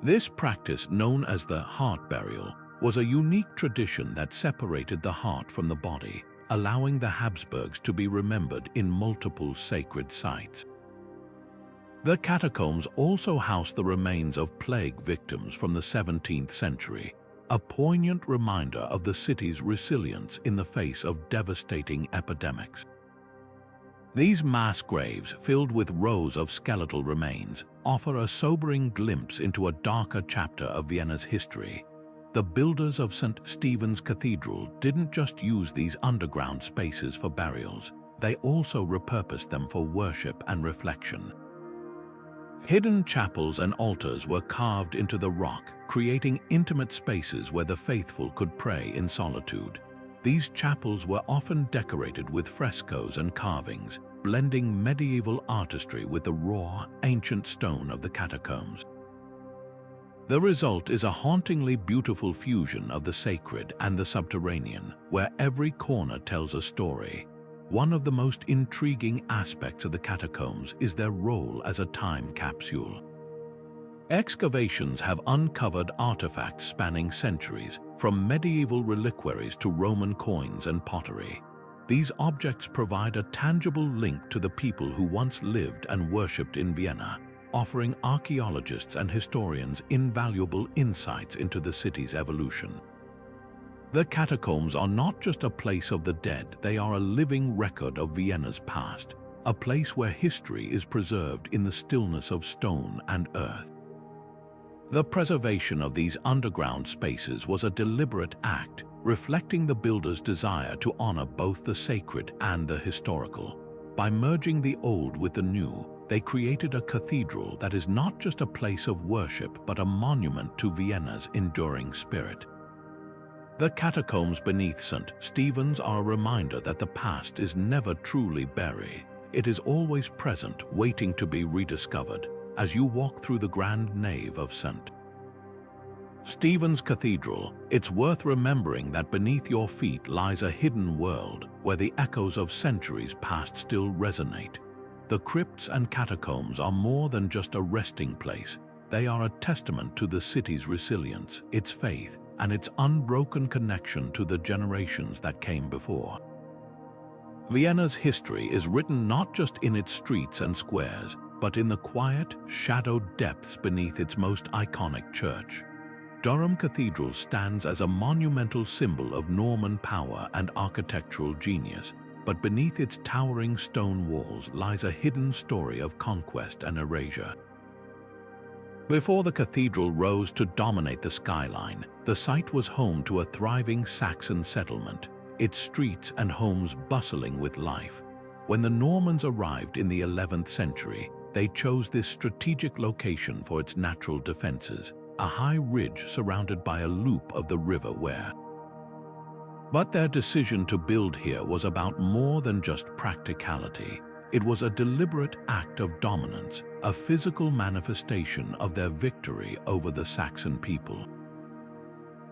This practice, known as the heart burial, was a unique tradition that separated the heart from the body, allowing the Habsburgs to be remembered in multiple sacred sites. The catacombs also house the remains of plague victims from the 17th century, a poignant reminder of the city's resilience in the face of devastating epidemics. These mass graves, filled with rows of skeletal remains, offer a sobering glimpse into a darker chapter of Vienna's history. The builders of St. Stephen's Cathedral didn't just use these underground spaces for burials, they also repurposed them for worship and reflection. Hidden chapels and altars were carved into the rock, creating intimate spaces where the faithful could pray in solitude. These chapels were often decorated with frescoes and carvings, blending medieval artistry with the raw, ancient stone of the catacombs. The result is a hauntingly beautiful fusion of the sacred and the subterranean, where every corner tells a story. One of the most intriguing aspects of the catacombs is their role as a time capsule. Excavations have uncovered artifacts spanning centuries, from medieval reliquaries to Roman coins and pottery. These objects provide a tangible link to the people who once lived and worshipped in Vienna, offering archaeologists and historians invaluable insights into the city's evolution. The catacombs are not just a place of the dead, they are a living record of Vienna's past, a place where history is preserved in the stillness of stone and earth. The preservation of these underground spaces was a deliberate act, reflecting the builders' desire to honor both the sacred and the historical. By merging the old with the new, they created a cathedral that is not just a place of worship but a monument to Vienna's enduring spirit. The catacombs beneath St. Stephen's are a reminder that the past is never truly buried. It is always present, waiting to be rediscovered, as you walk through the grand nave of St. Stephen's Cathedral. It's worth remembering that beneath your feet lies a hidden world where the echoes of centuries past still resonate. The crypts and catacombs are more than just a resting place. They are a testament to the city's resilience, its faith, and its unbroken connection to the generations that came before. Vienna's history is written not just in its streets and squares, but in the quiet, shadowed depths beneath its most iconic church. Durham Cathedral stands as a monumental symbol of Norman power and architectural genius, but beneath its towering stone walls lies a hidden story of conquest and erasure. Before the cathedral rose to dominate the skyline, the site was home to a thriving Saxon settlement, its streets and homes bustling with life. When the Normans arrived in the 11th century, they chose this strategic location for its natural defenses, a high ridge surrounded by a loop of the River Wear. But their decision to build here was about more than just practicality. It was a deliberate act of dominance, a physical manifestation of their victory over the Saxon people.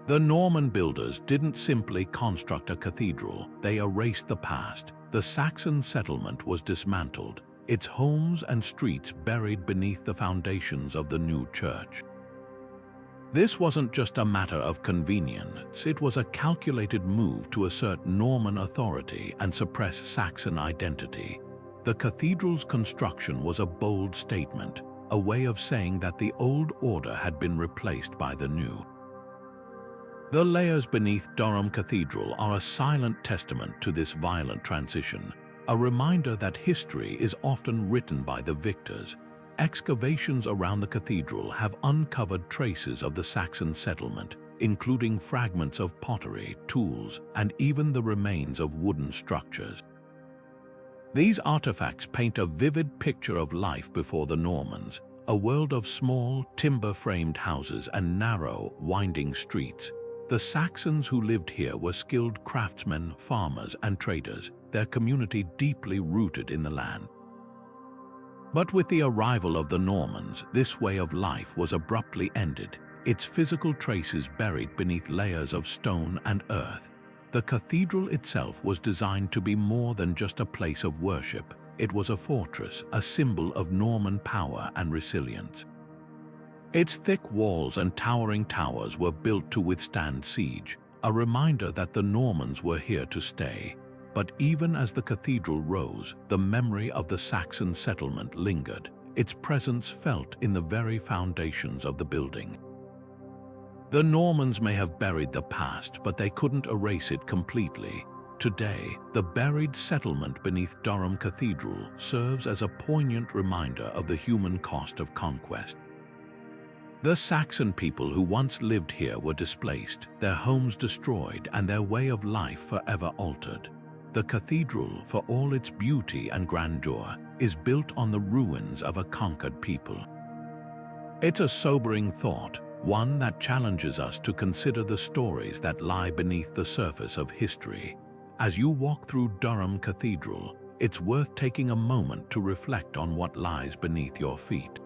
The Norman builders didn't simply construct a cathedral, they erased the past. The Saxon settlement was dismantled, its homes and streets buried beneath the foundations of the new church. This wasn't just a matter of convenience, it was a calculated move to assert Norman authority and suppress Saxon identity. The cathedral's construction was a bold statement, a way of saying that the old order had been replaced by the new. The layers beneath Durham Cathedral are a silent testament to this violent transition, a reminder that history is often written by the victors. Excavations around the cathedral have uncovered traces of the Saxon settlement, including fragments of pottery, tools, and even the remains of wooden structures. These artifacts paint a vivid picture of life before the Normans, a world of small, timber-framed houses and narrow, winding streets. The Saxons who lived here were skilled craftsmen, farmers, and traders, their community deeply rooted in the land. But with the arrival of the Normans, this way of life was abruptly ended, its physical traces buried beneath layers of stone and earth. The cathedral itself was designed to be more than just a place of worship. It was a fortress, a symbol of Norman power and resilience. Its thick walls and towering towers were built to withstand siege, a reminder that the Normans were here to stay. But even as the cathedral rose, the memory of the Saxon settlement lingered, its presence felt in the very foundations of the building. The Normans may have buried the past, but they couldn't erase it completely. Today, the buried settlement beneath Durham Cathedral serves as a poignant reminder of the human cost of conquest. The Saxon people who once lived here were displaced, their homes destroyed, and their way of life forever altered. The cathedral, for all its beauty and grandeur, is built on the ruins of a conquered people. It's a sobering thought, one that challenges us to consider the stories that lie beneath the surface of history. As you walk through Durham Cathedral, it's worth taking a moment to reflect on what lies beneath your feet.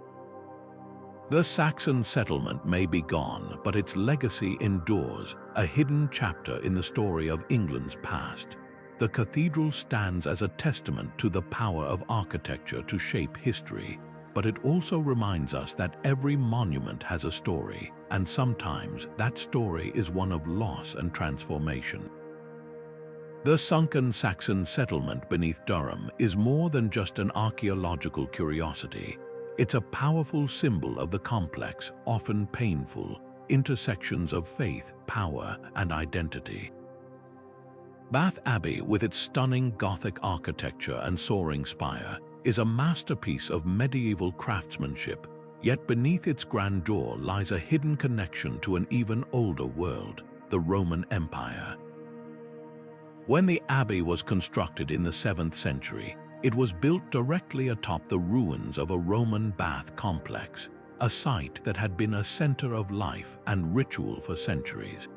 The Saxon settlement may be gone, but its legacy endures, a hidden chapter in the story of England's past. The cathedral stands as a testament to the power of architecture to shape history, but it also reminds us that every monument has a story, and sometimes that story is one of loss and transformation. The sunken Saxon settlement beneath Durham is more than just an archaeological curiosity. It's a powerful symbol of the complex, often painful, intersections of faith, power, and identity. Bath Abbey, with its stunning Gothic architecture and soaring spire, is a masterpiece of medieval craftsmanship, yet beneath its grandeur lies a hidden connection to an even older world, the Roman Empire. When the Abbey was constructed in the 7th century, it was built directly atop the ruins of a Roman bath complex, a site that had been a center of life and ritual for centuries.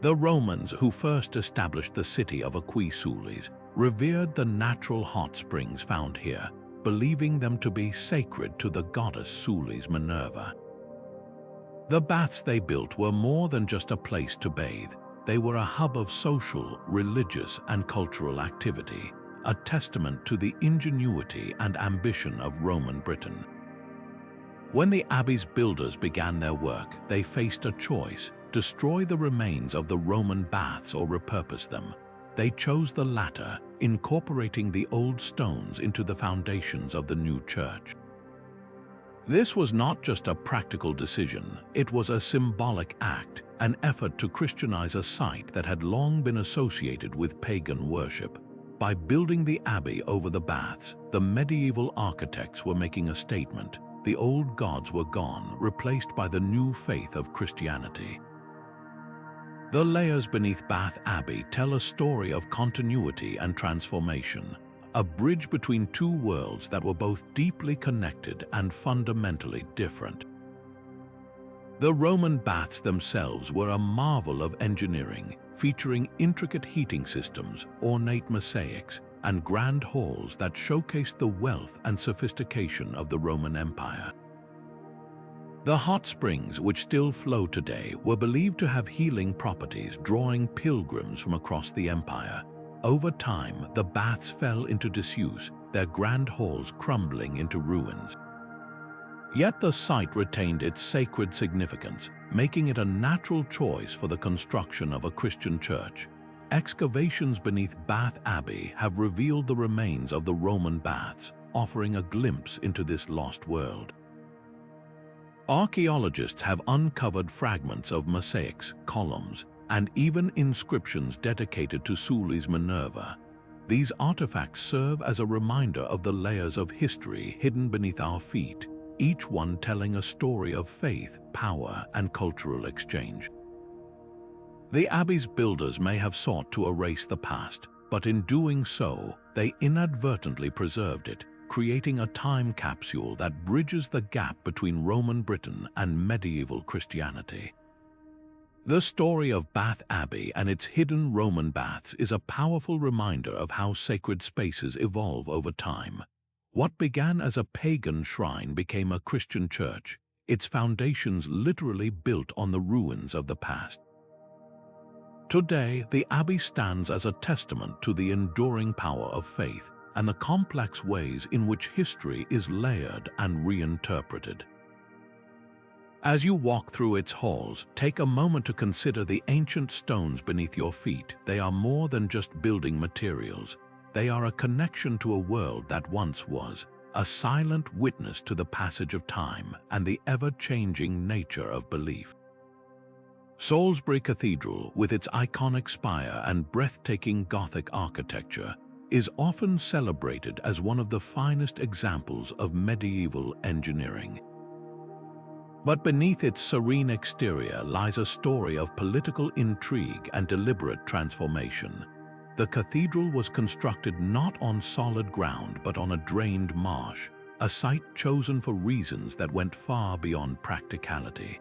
The Romans, who first established the city of Aquisules, revered the natural hot springs found here, believing them to be sacred to the goddess Sulis Minerva. The baths they built were more than just a place to bathe. They were a hub of social, religious, and cultural activity, a testament to the ingenuity and ambition of Roman Britain. When the Abbey's builders began their work, they faced a choice: destroy the remains of the Roman baths or repurpose them. They chose the latter, incorporating the old stones into the foundations of the new church. This was not just a practical decision, it was a symbolic act, an effort to Christianize a site that had long been associated with pagan worship. By building the abbey over the baths, the medieval architects were making a statement. The old gods were gone, replaced by the new faith of Christianity. The layers beneath Bath Abbey tell a story of continuity and transformation, a bridge between two worlds that were both deeply connected and fundamentally different. The Roman baths themselves were a marvel of engineering, featuring intricate heating systems, ornate mosaics, and grand halls that showcased the wealth and sophistication of the Roman Empire. The hot springs, which still flow today, were believed to have healing properties, drawing pilgrims from across the empire. Over time, the baths fell into disuse, their grand halls crumbling into ruins. Yet the site retained its sacred significance, making it a natural choice for the construction of a Christian church. Excavations beneath Bath Abbey have revealed the remains of the Roman baths, offering a glimpse into this lost world. Archaeologists have uncovered fragments of mosaics, columns, and even inscriptions dedicated to Sully's Minerva. These artifacts serve as a reminder of the layers of history hidden beneath our feet, each one telling a story of faith, power, and cultural exchange. The Abbey's builders may have sought to erase the past, but in doing so, they inadvertently preserved it, creating a time capsule that bridges the gap between Roman Britain and medieval Christianity. The story of Bath Abbey and its hidden Roman baths is a powerful reminder of how sacred spaces evolve over time. What began as a pagan shrine became a Christian church, its foundations literally built on the ruins of the past. Today, the Abbey stands as a testament to the enduring power of faith and the complex ways in which history is layered and reinterpreted. As you walk through its halls, take a moment to consider the ancient stones beneath your feet. They are more than just building materials. They are a connection to a world that once was, a silent witness to the passage of time and the ever-changing nature of belief. Salisbury Cathedral, with its iconic spire and breathtaking Gothic architecture, is often celebrated as one of the finest examples of medieval engineering. But beneath its serene exterior lies a story of political intrigue and deliberate transformation. The cathedral was constructed not on solid ground but on a drained marsh, a site chosen for reasons that went far beyond practicality.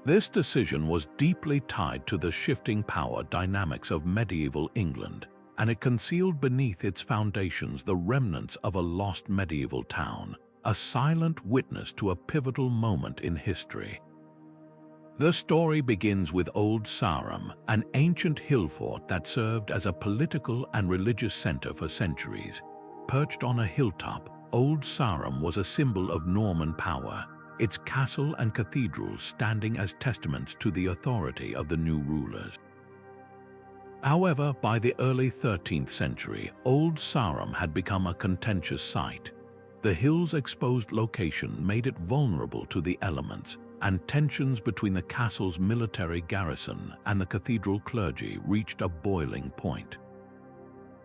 This decision was deeply tied to the shifting power dynamics of medieval England, and it concealed beneath its foundations the remnants of a lost medieval town, a silent witness to a pivotal moment in history. The story begins with Old Sarum, an ancient hill fort that served as a political and religious center for centuries. Perched on a hilltop, Old Sarum was a symbol of Norman power, its castle and cathedral standing as testaments to the authority of the new rulers. However, by the early 13th century, Old Sarum had become a contentious site. The hill's exposed location made it vulnerable to the elements, and tensions between the castle's military garrison and the cathedral clergy reached a boiling point.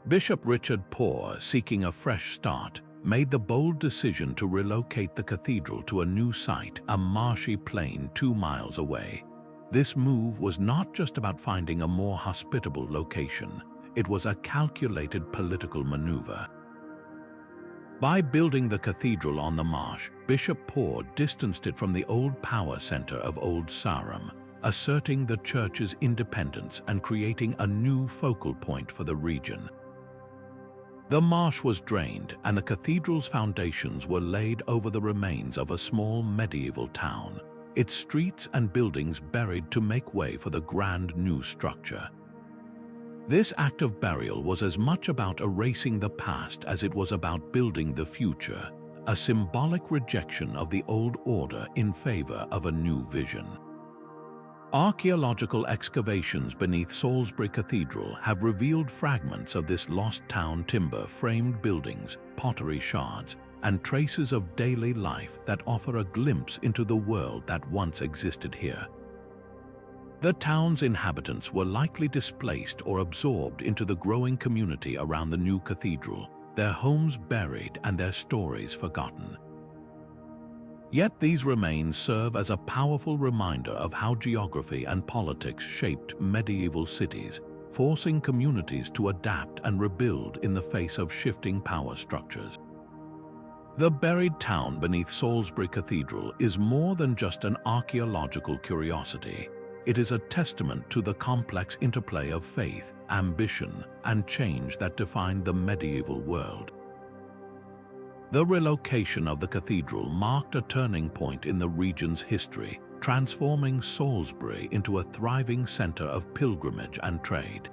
Bishop Richard Poore, seeking a fresh start, made the bold decision to relocate the cathedral to a new site, a marshy plain 2 miles away. This move was not just about finding a more hospitable location, it was a calculated political maneuver. By building the cathedral on the marsh, Bishop Poore distanced it from the old power center of Old Sarum, asserting the church's independence and creating a new focal point for the region. The marsh was drained, and the cathedral's foundations were laid over the remains of a small medieval town, its streets and buildings buried to make way for the grand new structure. This act of burial was as much about erasing the past as it was about building the future, a symbolic rejection of the old order in favor of a new vision. Archaeological excavations beneath Salisbury Cathedral have revealed fragments of this lost town, timber-framed buildings, pottery shards, and traces of daily life that offer a glimpse into the world that once existed here. The town's inhabitants were likely displaced or absorbed into the growing community around the new cathedral, their homes buried and their stories forgotten. Yet these remains serve as a powerful reminder of how geography and politics shaped medieval cities, forcing communities to adapt and rebuild in the face of shifting power structures. The buried town beneath Salisbury Cathedral is more than just an archaeological curiosity. it is a testament to the complex interplay of faith, ambition, and change that defined the medieval world. The relocation of the cathedral marked a turning point in the region's history, transforming Salisbury into a thriving center of pilgrimage and trade.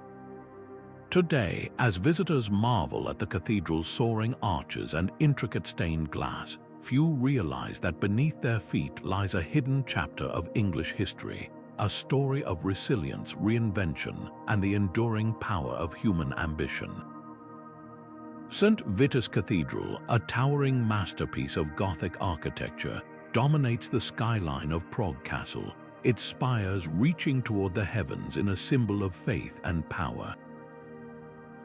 Today, as visitors marvel at the cathedral's soaring arches and intricate stained glass, few realize that beneath their feet lies a hidden chapter of English history, a story of resilience, reinvention, and the enduring power of human ambition. St. Vitus Cathedral, a towering masterpiece of Gothic architecture, dominates the skyline of Prague Castle, its spires reaching toward the heavens in a symbol of faith and power.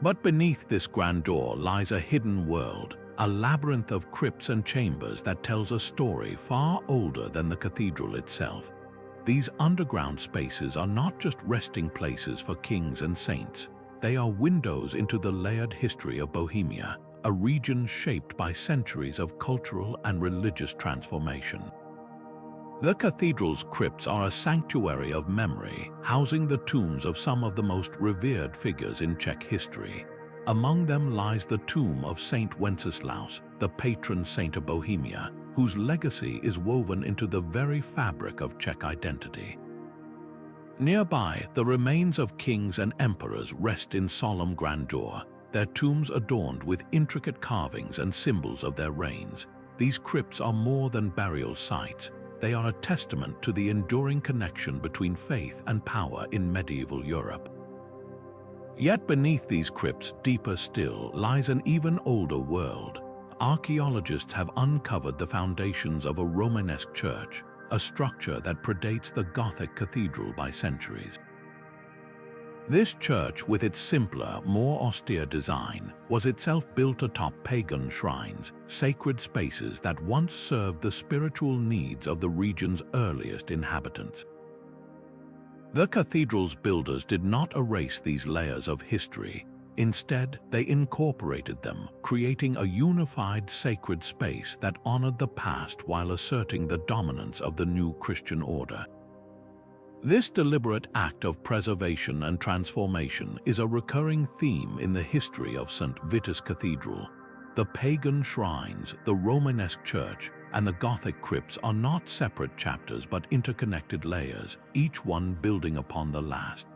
But beneath this grandeur lies a hidden world, a labyrinth of crypts and chambers that tells a story far older than the cathedral itself. These underground spaces are not just resting places for kings and saints. They are windows into the layered history of Bohemia, a region shaped by centuries of cultural and religious transformation. The cathedral's crypts are a sanctuary of memory, housing the tombs of some of the most revered figures in Czech history. Among them lies the tomb of Saint Wenceslaus, the patron saint of Bohemia, whose legacy is woven into the very fabric of Czech identity. Nearby, the remains of kings and emperors rest in solemn grandeur, their tombs adorned with intricate carvings and symbols of their reigns. These crypts are more than burial sites. They are a testament to the enduring connection between faith and power in medieval Europe. Yet beneath these crypts, deeper still, lies an even older world. Archaeologists have uncovered the foundations of a Romanesque church, a structure that predates the Gothic cathedral by centuries. This church, with its simpler, more austere design, was itself built atop pagan shrines, sacred spaces that once served the spiritual needs of the region's earliest inhabitants. The cathedral's builders did not erase these layers of history. Instead, they incorporated them, creating a unified sacred space that honored the past while asserting the dominance of the new Christian order. This deliberate act of preservation and transformation is a recurring theme in the history of St. Vitus Cathedral. The pagan shrines, the Romanesque church, and the Gothic crypts are not separate chapters but interconnected layers, each one building upon the last.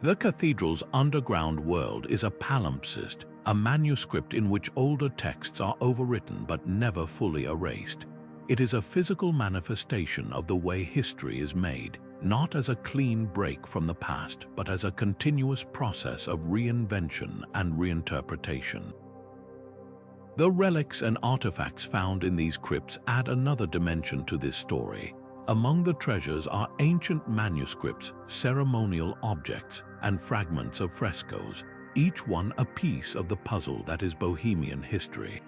The cathedral's underground world is a palimpsest, a manuscript in which older texts are overwritten but never fully erased. It is a physical manifestation of the way history is made, not as a clean break from the past, but as a continuous process of reinvention and reinterpretation. The relics and artifacts found in these crypts add another dimension to this story. Among the treasures are ancient manuscripts, ceremonial objects, and fragments of frescoes, each one a piece of the puzzle that is Bohemian history.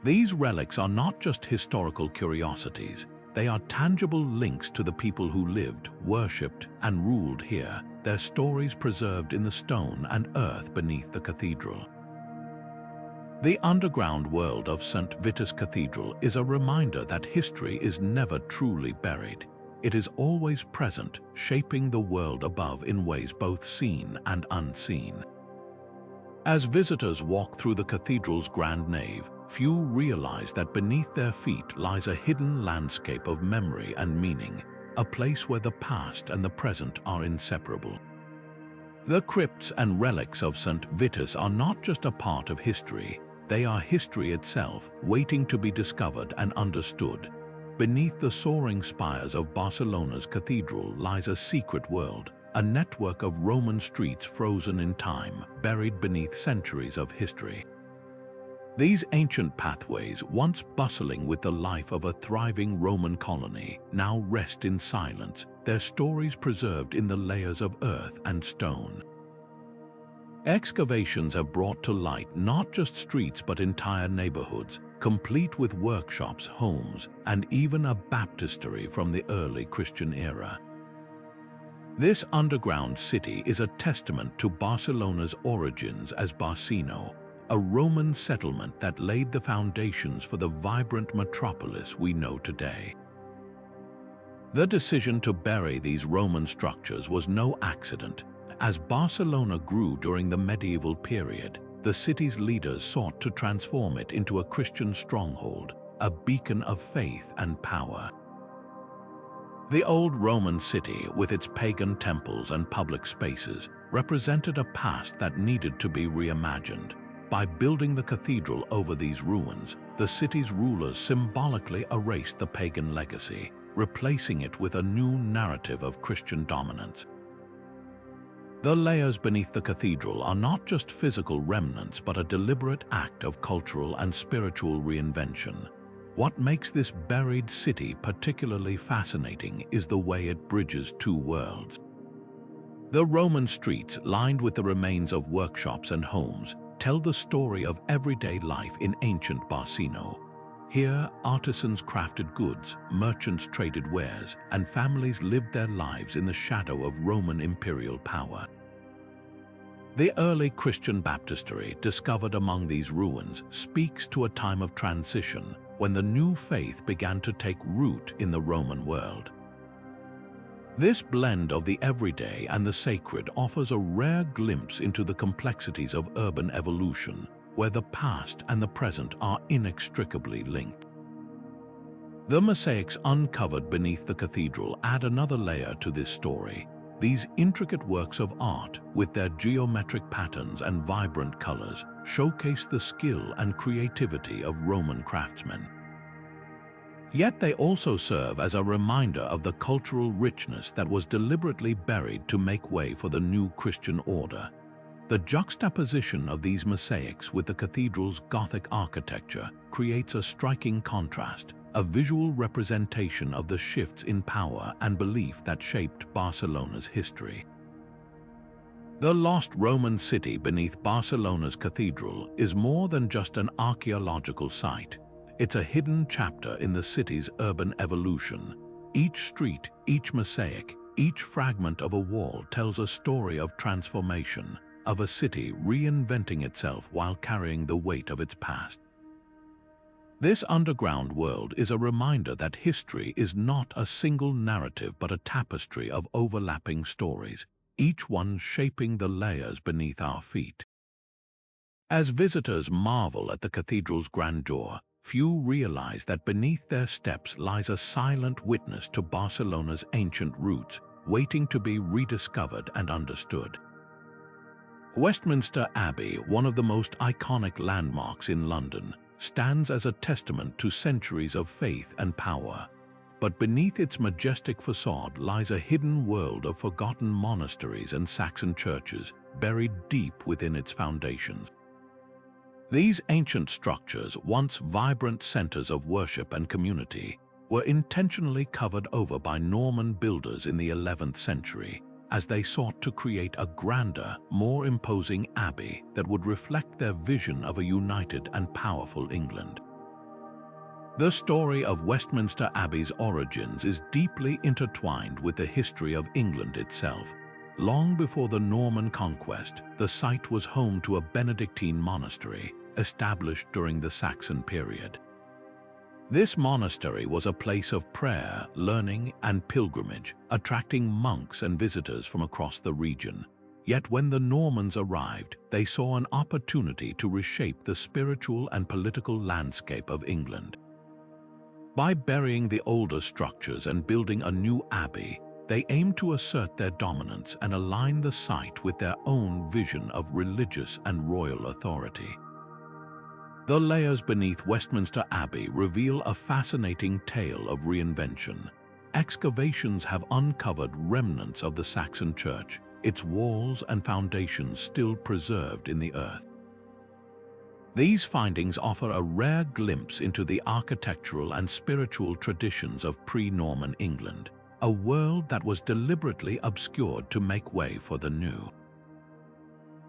These relics are not just historical curiosities, they are tangible links to the people who lived, worshipped, and ruled here, their stories preserved in the stone and earth beneath the cathedral. The underground world of St. Vitus Cathedral is a reminder that history is never truly buried. It is always present, shaping the world above in ways both seen and unseen. As visitors walk through the cathedral's grand nave, few realize that beneath their feet lies a hidden landscape of memory and meaning, a place where the past and the present are inseparable. The crypts and relics of St. Vitus are not just a part of history, they are history itself, waiting to be discovered and understood. Beneath the soaring spires of Barcelona's cathedral lies a secret world, a network of Roman streets frozen in time, buried beneath centuries of history. These ancient pathways, once bustling with the life of a thriving Roman colony, now rest in silence, their stories preserved in the layers of earth and stone. Excavations have brought to light not just streets but entire neighborhoods, complete with workshops, homes, and even a baptistery from the early Christian era. This underground city is a testament to Barcelona's origins as Barcino, a Roman settlement that laid the foundations for the vibrant metropolis we know today. The decision to bury these Roman structures was no accident. As Barcelona grew during the medieval period, the city's leaders sought to transform it into a Christian stronghold, a beacon of faith and power. The old Roman city, with its pagan temples and public spaces, represented a past that needed to be reimagined. By building the cathedral over these ruins, the city's rulers symbolically erased the pagan legacy, replacing it with a new narrative of Christian dominance. The layers beneath the cathedral are not just physical remnants but a deliberate act of cultural and spiritual reinvention. What makes this buried city particularly fascinating is the way it bridges two worlds. The Roman streets, lined with the remains of workshops and homes, tell the story of everyday life in ancient Barcino. Here, artisans crafted goods, merchants traded wares, and families lived their lives in the shadow of Roman imperial power. The early Christian baptistery discovered among these ruins speaks to a time of transition when the new faith began to take root in the Roman world. This blend of the everyday and the sacred offers a rare glimpse into the complexities of urban evolution, where the past and the present are inextricably linked. The mosaics uncovered beneath the cathedral add another layer to this story. These intricate works of art, with their geometric patterns and vibrant colors, showcase the skill and creativity of Roman craftsmen. Yet they also serve as a reminder of the cultural richness that was deliberately buried to make way for the new Christian order. The juxtaposition of these mosaics with the cathedral's Gothic architecture creates a striking contrast, a visual representation of the shifts in power and belief that shaped Barcelona's history. The lost Roman city beneath Barcelona's cathedral is more than just an archaeological site. It's a hidden chapter in the city's urban evolution. Each street, each mosaic, each fragment of a wall tells a story of transformation, of a city reinventing itself while carrying the weight of its past. This underground world is a reminder that history is not a single narrative but a tapestry of overlapping stories, each one shaping the layers beneath our feet. As visitors marvel at the cathedral's grandeur, few realize that beneath their steps lies a silent witness to Barcelona's ancient roots, waiting to be rediscovered and understood. Westminster Abbey, one of the most iconic landmarks in London, stands as a testament to centuries of faith and power. But beneath its majestic facade lies a hidden world of forgotten monasteries and Saxon churches, buried deep within its foundations. These ancient structures, once vibrant centers of worship and community, were intentionally covered over by Norman builders in the 11th century, as they sought to create a grander, more imposing abbey that would reflect their vision of a united and powerful England. The story of Westminster Abbey's origins is deeply intertwined with the history of England itself. Long before the Norman conquest, the site was home to a Benedictine monastery, established during the Saxon period. This monastery was a place of prayer, learning, and pilgrimage, attracting monks and visitors from across the region. Yet when the Normans arrived, they saw an opportunity to reshape the spiritual and political landscape of England. By burying the older structures and building a new abbey, they aimed to assert their dominance and align the site with their own vision of religious and royal authority. The layers beneath Westminster Abbey reveal a fascinating tale of reinvention. Excavations have uncovered remnants of the Saxon church, its walls and foundations still preserved in the earth. These findings offer a rare glimpse into the architectural and spiritual traditions of pre-Norman England, a world that was deliberately obscured to make way for the new.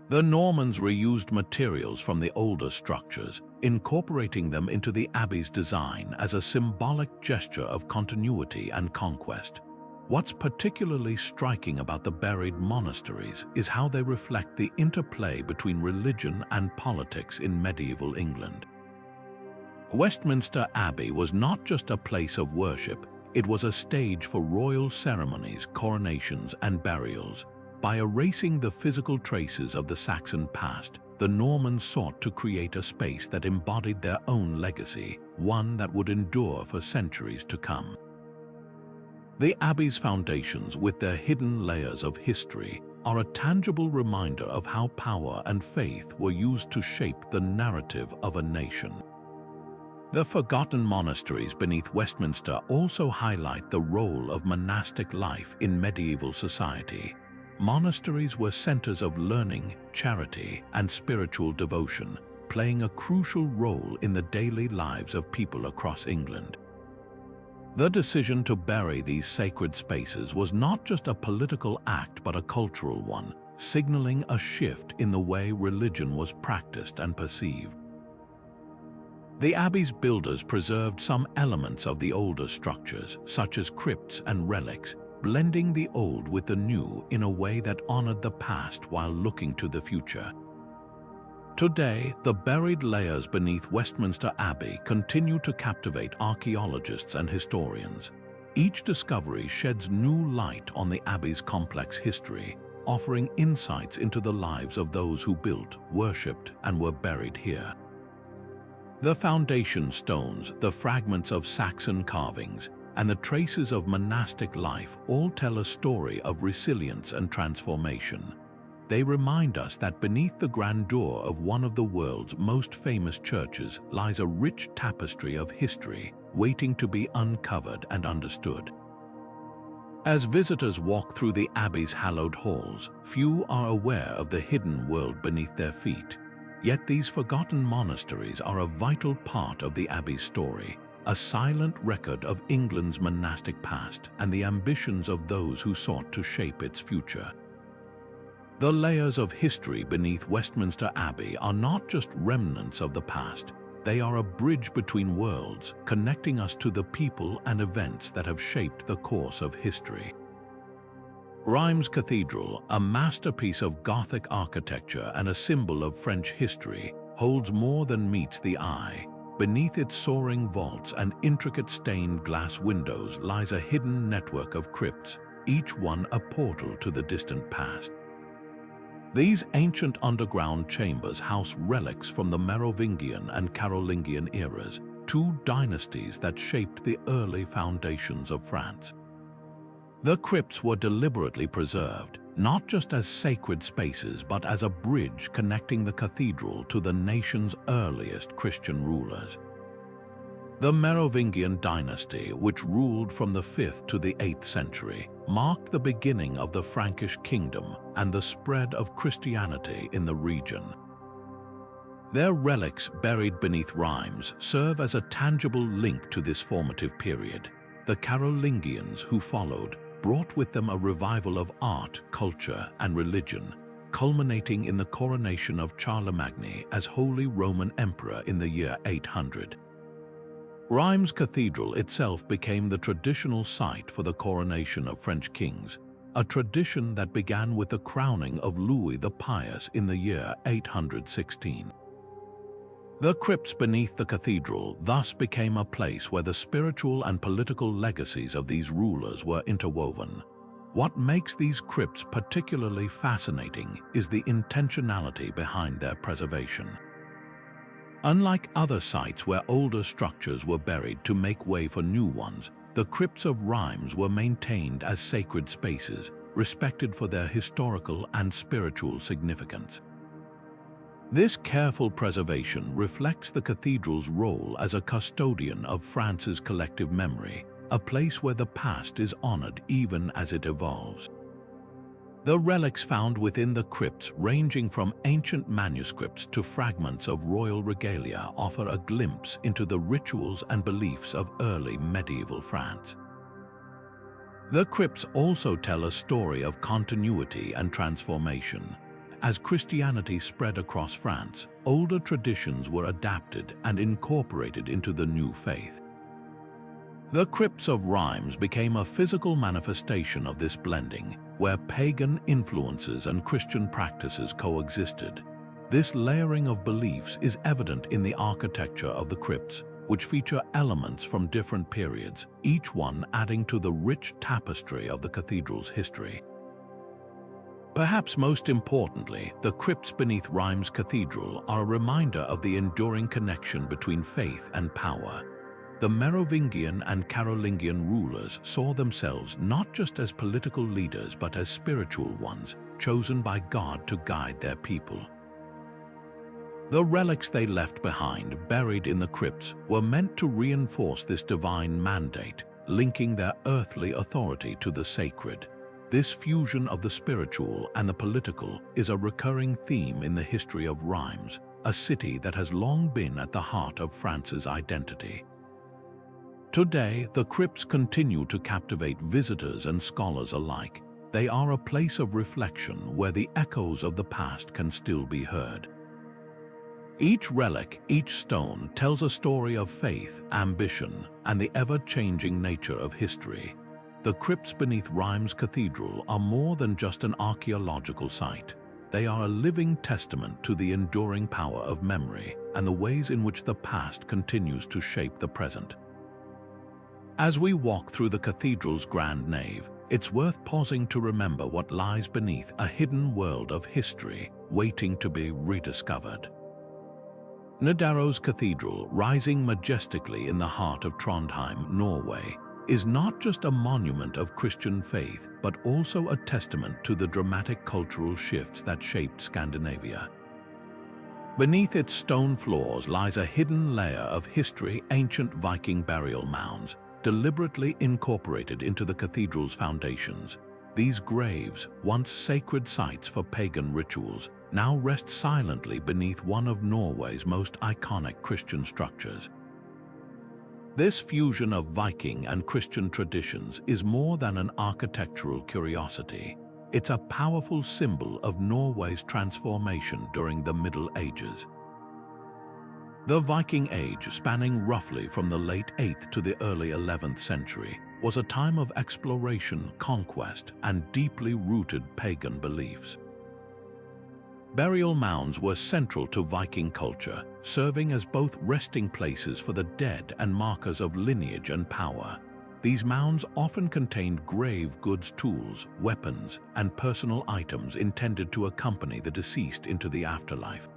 The Normans reused materials from the older structures, incorporating them into the abbey's design as a symbolic gesture of continuity and conquest. What's particularly striking about the buried monasteries is how they reflect the interplay between religion and politics in medieval England. Westminster Abbey was not just a place of worship, It was a stage for royal ceremonies, coronations, and burials. By erasing the physical traces of the Saxon past, the Normans sought to create a space that embodied their own legacy, one that would endure for centuries to come. The Abbey's foundations, with their hidden layers of history, are a tangible reminder of how power and faith were used to shape the narrative of a nation. The forgotten monasteries beneath Westminster also highlight the role of monastic life in medieval society. Monasteries were centers of learning, charity, and spiritual devotion, playing a crucial role in the daily lives of people across England. The decision to bury these sacred spaces was not just a political act but a cultural one, signaling a shift in the way religion was practiced and perceived. The Abbey's builders preserved some elements of the older structures, such as crypts and relics, blending the old with the new in a way that honored the past while looking to the future. Today, the buried layers beneath Westminster Abbey continue to captivate archaeologists and historians. Each discovery sheds new light on the Abbey's complex history, offering insights into the lives of those who built, worshipped, and were buried here. The foundation stones, the fragments of Saxon carvings, and the traces of monastic life all tell a story of resilience and transformation. They remind us that beneath the grandeur of one of the world's most famous churches lies a rich tapestry of history waiting to be uncovered and understood. As visitors walk through the Abbey's hallowed halls, few are aware of the hidden world beneath their feet. Yet these forgotten monasteries are a vital part of the Abbey's story, a silent record of England's monastic past and the ambitions of those who sought to shape its future. The layers of history beneath Westminster Abbey are not just remnants of the past, they are a bridge between worlds, connecting us to the people and events that have shaped the course of history. Rheims Cathedral, a masterpiece of Gothic architecture and a symbol of French history, holds more than meets the eye. Beneath its soaring vaults and intricate stained glass windows lies a hidden network of crypts, each one a portal to the distant past. These ancient underground chambers house relics from the Merovingian and Carolingian eras, two dynasties that shaped the early foundations of France. The crypts were deliberately preserved, not just as sacred spaces but as a bridge connecting the cathedral to the nation's earliest Christian rulers. The Merovingian dynasty, which ruled from the 5th to the 8th century, marked the beginning of the Frankish kingdom and the spread of Christianity in the region. Their relics buried beneath Rheims serve as a tangible link to this formative period. The Carolingians who followed brought with them a revival of art, culture, and religion, culminating in the coronation of Charlemagne as Holy Roman Emperor in the year 800. Rheims Cathedral itself became the traditional site for the coronation of French kings, a tradition that began with the crowning of Louis the Pious in the year 816. The crypts beneath the cathedral thus became a place where the spiritual and political legacies of these rulers were interwoven. What makes these crypts particularly fascinating is the intentionality behind their preservation. Unlike other sites where older structures were buried to make way for new ones, the crypts of Rheims were maintained as sacred spaces, respected for their historical and spiritual significance. This careful preservation reflects the cathedral's role as a custodian of France's collective memory, a place where the past is honored even as it evolves. The relics found within the crypts, ranging from ancient manuscripts to fragments of royal regalia, offer a glimpse into the rituals and beliefs of early medieval France. The crypts also tell a story of continuity and transformation. As Christianity spread across France, older traditions were adapted and incorporated into the new faith. The crypts of Rheims became a physical manifestation of this blending, where pagan influences and Christian practices coexisted. This layering of beliefs is evident in the architecture of the crypts, which feature elements from different periods, each one adding to the rich tapestry of the cathedral's history. Perhaps most importantly, the crypts beneath Rheims Cathedral are a reminder of the enduring connection between faith and power. The Merovingian and Carolingian rulers saw themselves not just as political leaders but as spiritual ones, chosen by God to guide their people. The relics they left behind, buried in the crypts, were meant to reinforce this divine mandate, linking their earthly authority to the sacred. This fusion of the spiritual and the political is a recurring theme in the history of Rheims, a city that has long been at the heart of France's identity. Today, the crypts continue to captivate visitors and scholars alike. They are a place of reflection where the echoes of the past can still be heard. Each relic, each stone, tells a story of faith, ambition, and the ever-changing nature of history. The crypts beneath Rheims Cathedral are more than just an archaeological site. They are a living testament to the enduring power of memory and the ways in which the past continues to shape the present. As we walk through the cathedral's grand nave, it's worth pausing to remember what lies beneath, a hidden world of history waiting to be rediscovered. Nidaros Cathedral, rising majestically in the heart of Trondheim, Norway, is not just a monument of Christian faith, but also a testament to the dramatic cultural shifts that shaped Scandinavia. Beneath its stone floors lies a hidden layer of history, ancient Viking burial mounds, deliberately incorporated into the cathedral's foundations. These graves, once sacred sites for pagan rituals, now rest silently beneath one of Norway's most iconic Christian structures. This fusion of Viking and Christian traditions is more than an architectural curiosity. It's a powerful symbol of Norway's transformation during the Middle Ages. The Viking Age, spanning roughly from the late 8th to the early 11th century, was a time of exploration, conquest, and deeply rooted pagan beliefs. Burial mounds were central to Viking culture, serving as both resting places for the dead and markers of lineage and power. These mounds often contained grave goods, tools, weapons, and personal items intended to accompany the deceased into the afterlife.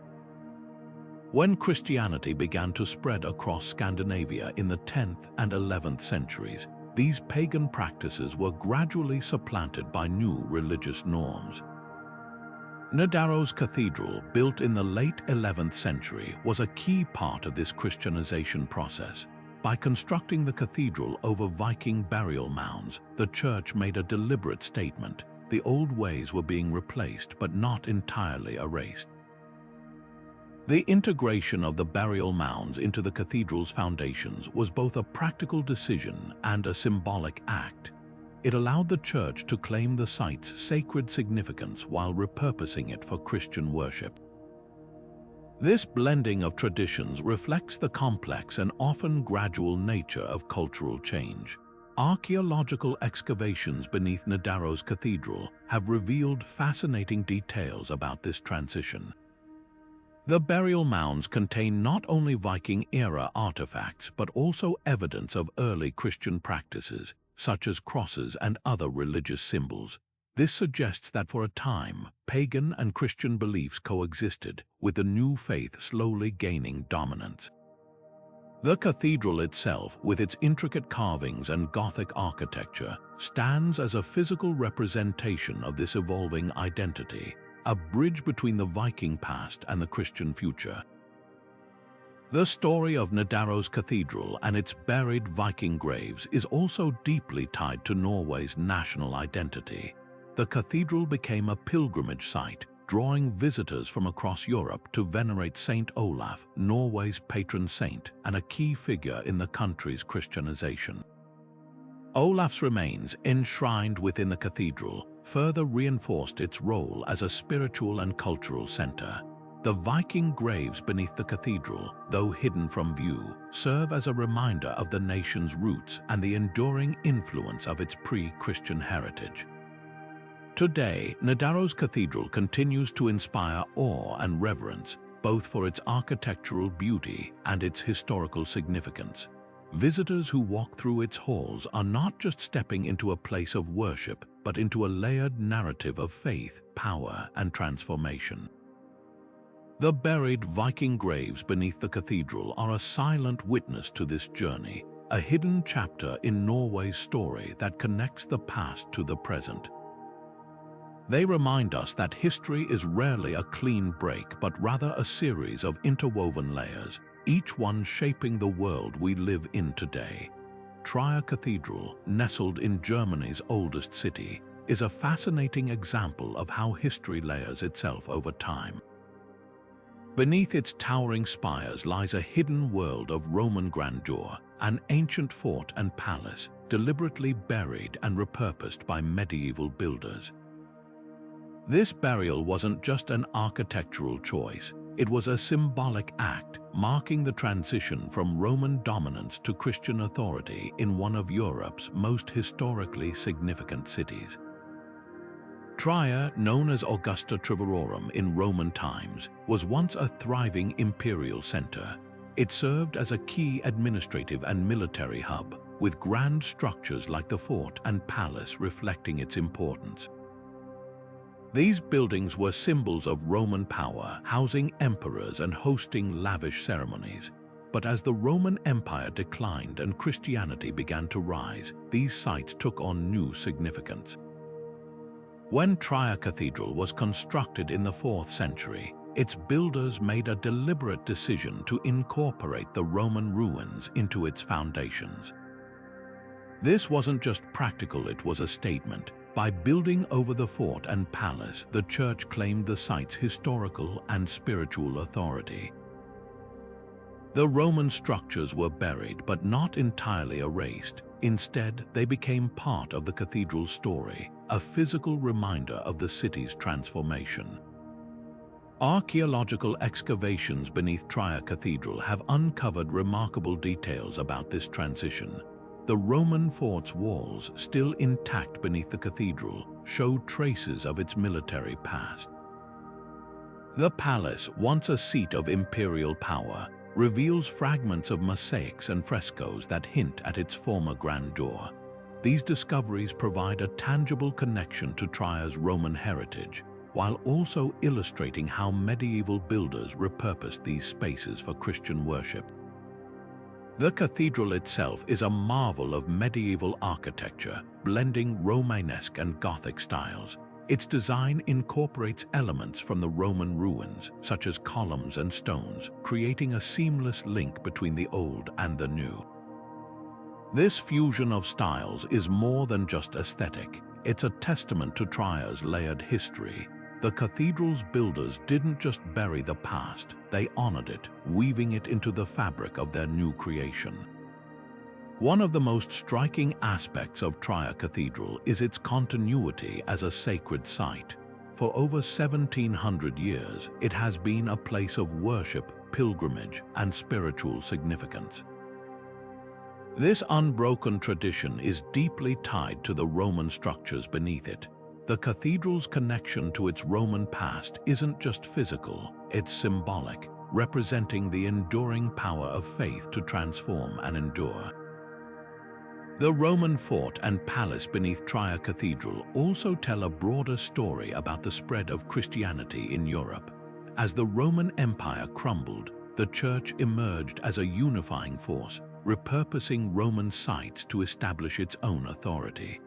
When Christianity began to spread across Scandinavia in the 10th and 11th centuries, these pagan practices were gradually supplanted by new religious norms. Nidaros Cathedral, built in the late 11th century, was a key part of this Christianization process. By constructing the cathedral over Viking burial mounds, the church made a deliberate statement. The old ways were being replaced but not entirely erased. The integration of the burial mounds into the cathedral's foundations was both a practical decision and a symbolic act. It allowed the church to claim the site's sacred significance while repurposing it for Christian worship. This blending of traditions reflects the complex and often gradual nature of cultural change. Archaeological excavations beneath Nidaros Cathedral have revealed fascinating details about this transition. The burial mounds contain not only Viking-era artifacts but also evidence of early Christian practices, such as crosses and other religious symbols. This suggests that for a time, pagan and Christian beliefs coexisted, with the new faith slowly gaining dominance. The cathedral itself, with its intricate carvings and Gothic architecture, stands as a physical representation of this evolving identity, a bridge between the Viking past and the Christian future. The story of Nidaros Cathedral and its buried Viking graves is also deeply tied to Norway's national identity. The cathedral became a pilgrimage site, drawing visitors from across Europe to venerate Saint Olaf, Norway's patron saint and a key figure in the country's Christianization. Olaf's remains, enshrined within the cathedral, further reinforced its role as a spiritual and cultural center. The Viking graves beneath the cathedral, though hidden from view, serve as a reminder of the nation's roots and the enduring influence of its pre-Christian heritage. Today, Nidaros Cathedral continues to inspire awe and reverence. both for its architectural beauty and its historical significance. Visitors who walk through its halls are not just stepping into a place of worship, but into a layered narrative of faith, power, and transformation. The buried Viking graves beneath the cathedral are a silent witness to this journey, a hidden chapter in Norway's story that connects the past to the present. They remind us that history is rarely a clean break, but rather a series of interwoven layers, each one shaping the world we live in today. Trier Cathedral, nestled in Germany's oldest city, is a fascinating example of how history layers itself over time. Beneath its towering spires lies a hidden world of Roman grandeur, an ancient fort and palace deliberately buried and repurposed by medieval builders. This burial wasn't just an architectural choice, it was a symbolic act marking the transition from Roman dominance to Christian authority in one of Europe's most historically significant cities. Trier, known as Augusta Treverorum in Roman times, was once a thriving imperial center. It served as a key administrative and military hub, with grand structures like the fort and palace reflecting its importance. These buildings were symbols of Roman power, housing emperors and hosting lavish ceremonies. But as the Roman Empire declined and Christianity began to rise, these sites took on new significance. When Trier Cathedral was constructed in the 4th century, its builders made a deliberate decision to incorporate the Roman ruins into its foundations. This wasn't just practical, it was a statement. By building over the fort and palace, the church claimed the site's historical and spiritual authority. The Roman structures were buried but not entirely erased. Instead, they became part of the cathedral's story, a physical reminder of the city's transformation. Archaeological excavations beneath Trier Cathedral have uncovered remarkable details about this transition. The Roman fort's walls, still intact beneath the cathedral, show traces of its military past. The palace, once a seat of imperial power, reveals fragments of mosaics and frescoes that hint at its former grandeur. These discoveries provide a tangible connection to Trier's Roman heritage, while also illustrating how medieval builders repurposed these spaces for Christian worship. The cathedral itself is a marvel of medieval architecture, blending Romanesque and Gothic styles. Its design incorporates elements from the Roman ruins, such as columns and stones, creating a seamless link between the old and the new. This fusion of styles is more than just aesthetic. It's a testament to Trier's layered history. The cathedral's builders didn't just bury the past, they honored it, weaving it into the fabric of their new creation. One of the most striking aspects of Trier Cathedral is its continuity as a sacred site. For over 1,700 years, it has been a place of worship, pilgrimage, and spiritual significance. This unbroken tradition is deeply tied to the Roman structures beneath it. The cathedral's connection to its Roman past isn't just physical, it's symbolic, representing the enduring power of faith to transform and endure. The Roman fort and palace beneath Trier Cathedral also tell a broader story about the spread of Christianity in Europe. As the Roman Empire crumbled, the Church emerged as a unifying force, repurposing Roman sites to establish its own authority.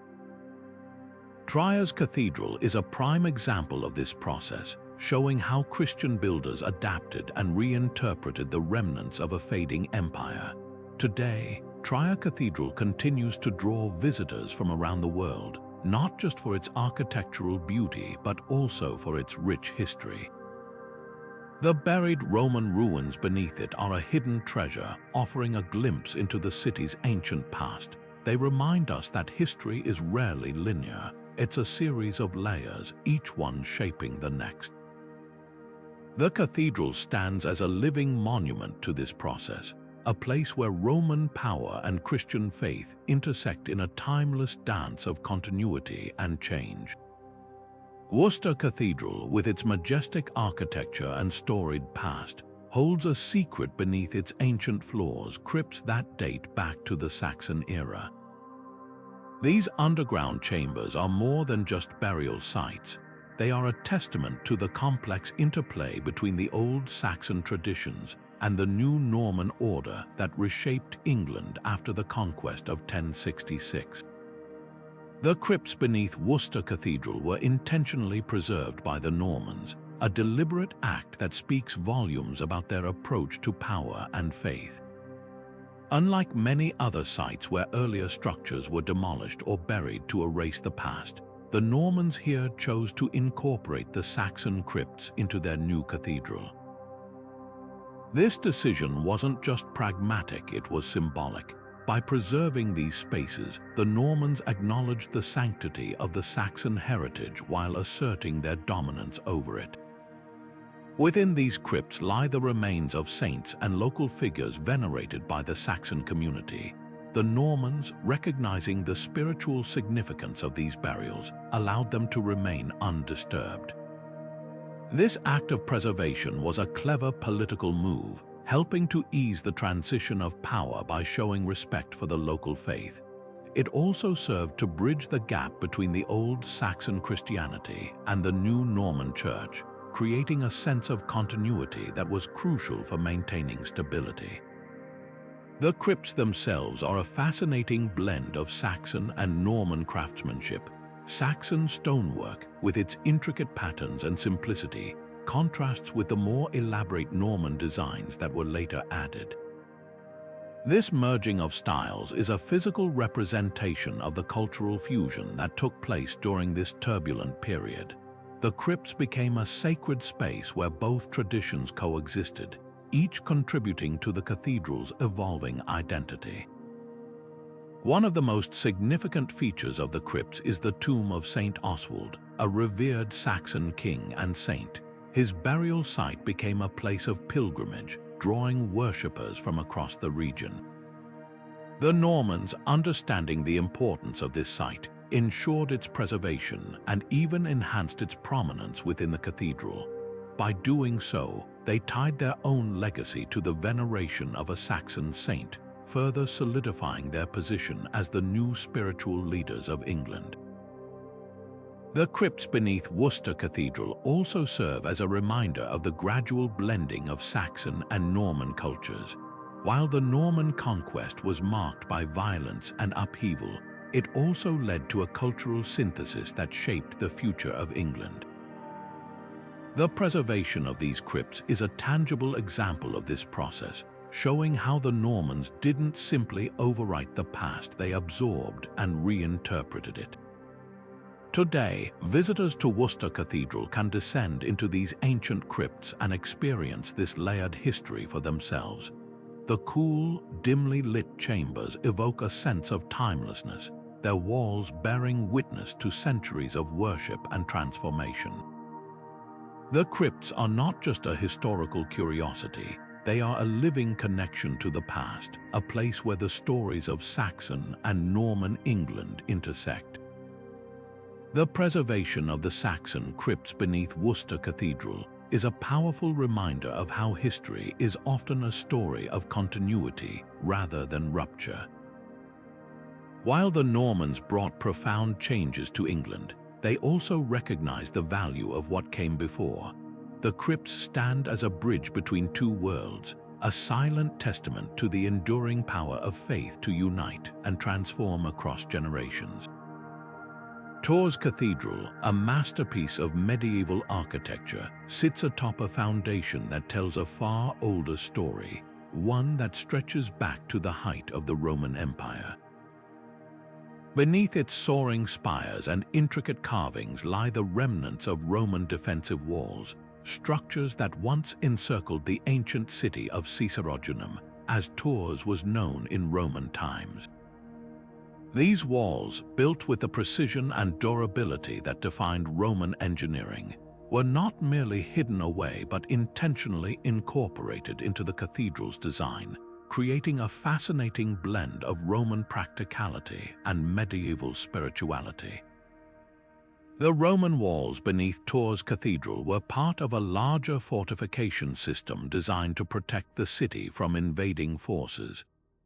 Trier's Cathedral is a prime example of this process, showing how Christian builders adapted and reinterpreted the remnants of a fading empire. Today, Trier Cathedral continues to draw visitors from around the world, not just for its architectural beauty, but also for its rich history. The buried Roman ruins beneath it are a hidden treasure, offering a glimpse into the city's ancient past. They remind us that history is rarely linear. It's a series of layers, each one shaping the next. The cathedral stands as a living monument to this process, a place where Roman power and Christian faith intersect in a timeless dance of continuity and change. Worcester Cathedral, with its majestic architecture and storied past, holds a secret beneath its ancient floors, crypts that date back to the Saxon era. These underground chambers are more than just burial sites. They are a testament to the complex interplay between the old Saxon traditions and the new Norman order that reshaped England after the conquest of 1066. The crypts beneath Worcester Cathedral were intentionally preserved by the Normans, a deliberate act that speaks volumes about their approach to power and faith. Unlike many other sites where earlier structures were demolished or buried to erase the past, the Normans here chose to incorporate the Saxon crypts into their new cathedral. This decision wasn't just pragmatic, it was symbolic. By preserving these spaces, the Normans acknowledged the sanctity of the Saxon heritage while asserting their dominance over it. Within these crypts lie the remains of saints and local figures venerated by the Saxon community. The Normans, recognizing the spiritual significance of these burials, allowed them to remain undisturbed. This act of preservation was a clever political move, helping to ease the transition of power by showing respect for the local faith. It also served to bridge the gap between the old Saxon Christianity and the new Norman Church, creating a sense of continuity that was crucial for maintaining stability. The crypts themselves are a fascinating blend of Saxon and Norman craftsmanship. Saxon stonework, with its intricate patterns and simplicity, contrasts with the more elaborate Norman designs that were later added. This merging of styles is a physical representation of the cultural fusion that took place during this turbulent period. The crypts became a sacred space where both traditions coexisted, each contributing to the cathedral's evolving identity. One of the most significant features of the crypts is the tomb of Saint Oswald, a revered Saxon king and saint. His burial site became a place of pilgrimage, drawing worshippers from across the region. The Normans, understanding the importance of this site, ensured its preservation and even enhanced its prominence within the cathedral. By doing so, they tied their own legacy to the veneration of a Saxon saint, further solidifying their position as the new spiritual leaders of England. The crypts beneath Worcester Cathedral also serve as a reminder of the gradual blending of Saxon and Norman cultures. While the Norman conquest was marked by violence and upheaval, it also led to a cultural synthesis that shaped the future of England. The preservation of these crypts is a tangible example of this process, showing how the Normans didn't simply overwrite the past, they absorbed and reinterpreted it. Today, visitors to Worcester Cathedral can descend into these ancient crypts and experience this layered history for themselves. The cool, dimly lit chambers evoke a sense of timelessness, their walls bearing witness to centuries of worship and transformation. The crypts are not just a historical curiosity, they are a living connection to the past, a place where the stories of Saxon and Norman England intersect. The preservation of the Saxon crypts beneath Worcester Cathedral is a powerful reminder of how history is often a story of continuity rather than rupture. While the Normans brought profound changes to England, they also recognized the value of what came before. The crypts stand as a bridge between two worlds, a silent testament to the enduring power of faith to unite and transform across generations. Tours Cathedral, a masterpiece of medieval architecture, sits atop a foundation that tells a far older story, one that stretches back to the height of the Roman Empire. Beneath its soaring spires and intricate carvings lie the remnants of Roman defensive walls, structures that once encircled the ancient city of Caesarionum, as Tours was known in Roman times. These walls, built with the precision and durability that defined Roman engineering, were not merely hidden away but intentionally incorporated into the cathedral's design, creating a fascinating blend of Roman practicality and medieval spirituality. The Roman walls beneath Tours Cathedral were part of a larger fortification system designed to protect the city from invading forces.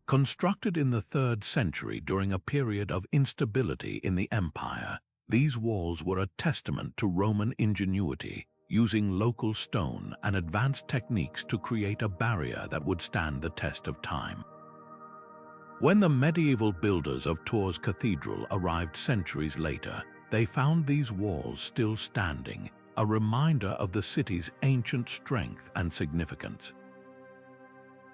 Constructed in the 3rd century during a period of instability in the empire, these walls were a testament to Roman ingenuity, using local stone and advanced techniques to create a barrier that would stand the test of time. When the medieval builders of Tours Cathedral arrived centuries later, they found these walls still standing, a reminder of the city's ancient strength and significance.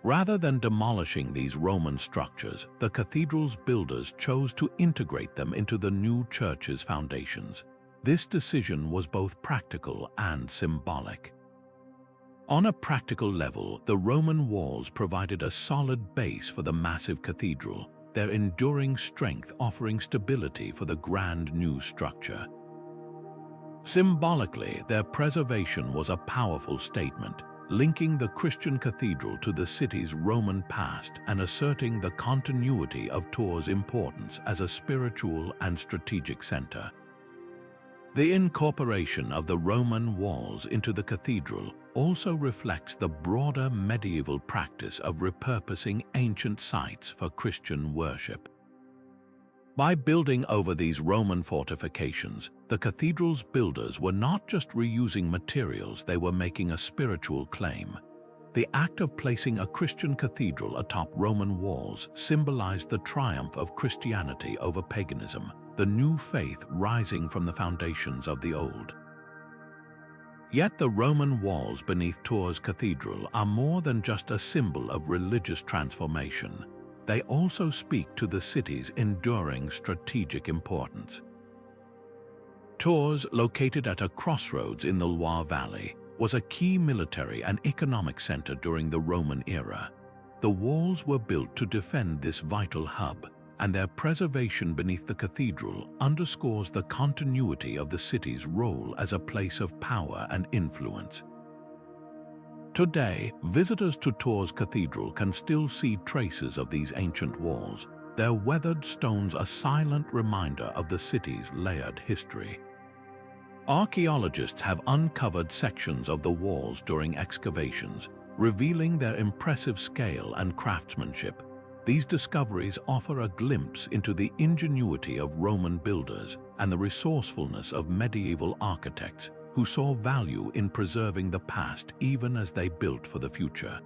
Rather than demolishing these Roman structures, the cathedral's builders chose to integrate them into the new church's foundations. This decision was both practical and symbolic. On a practical level, the Roman walls provided a solid base for the massive cathedral, their enduring strength offering stability for the grand new structure. Symbolically, their preservation was a powerful statement, linking the Christian cathedral to the city's Roman past and asserting the continuity of Tours' importance as a spiritual and strategic center. The incorporation of the Roman walls into the cathedral also reflects the broader medieval practice of repurposing ancient sites for Christian worship. By building over these Roman fortifications, the cathedral's builders were not just reusing materials, they were making a spiritual claim. The act of placing a Christian cathedral atop Roman walls symbolized the triumph of Christianity over paganism, the new faith rising from the foundations of the old. Yet the Roman walls beneath Tours Cathedral are more than just a symbol of religious transformation. They also speak to the city's enduring strategic importance. Tours, located at a crossroads in the Loire Valley, was a key military and economic center during the Roman era. The walls were built to defend this vital hub, and their preservation beneath the cathedral underscores the continuity of the city's role as a place of power and influence. Today, visitors to Tours Cathedral can still see traces of these ancient walls, their weathered stones a silent reminder of the city's layered history. Archaeologists have uncovered sections of the walls during excavations, revealing their impressive scale and craftsmanship. These discoveries offer a glimpse into the ingenuity of Roman builders and the resourcefulness of medieval architects who saw value in preserving the past even as they built for the future.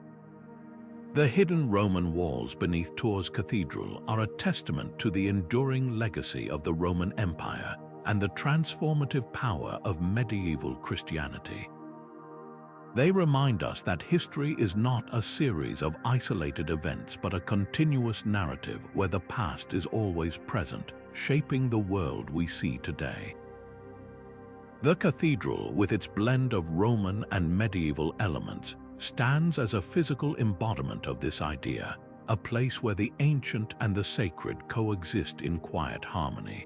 The hidden Roman walls beneath Tours Cathedral are a testament to the enduring legacy of the Roman Empire and the transformative power of medieval Christianity. They remind us that history is not a series of isolated events but a continuous narrative where the past is always present, shaping the world we see today. The cathedral, with its blend of Roman and medieval elements, stands as a physical embodiment of this idea, a place where the ancient and the sacred coexist in quiet harmony.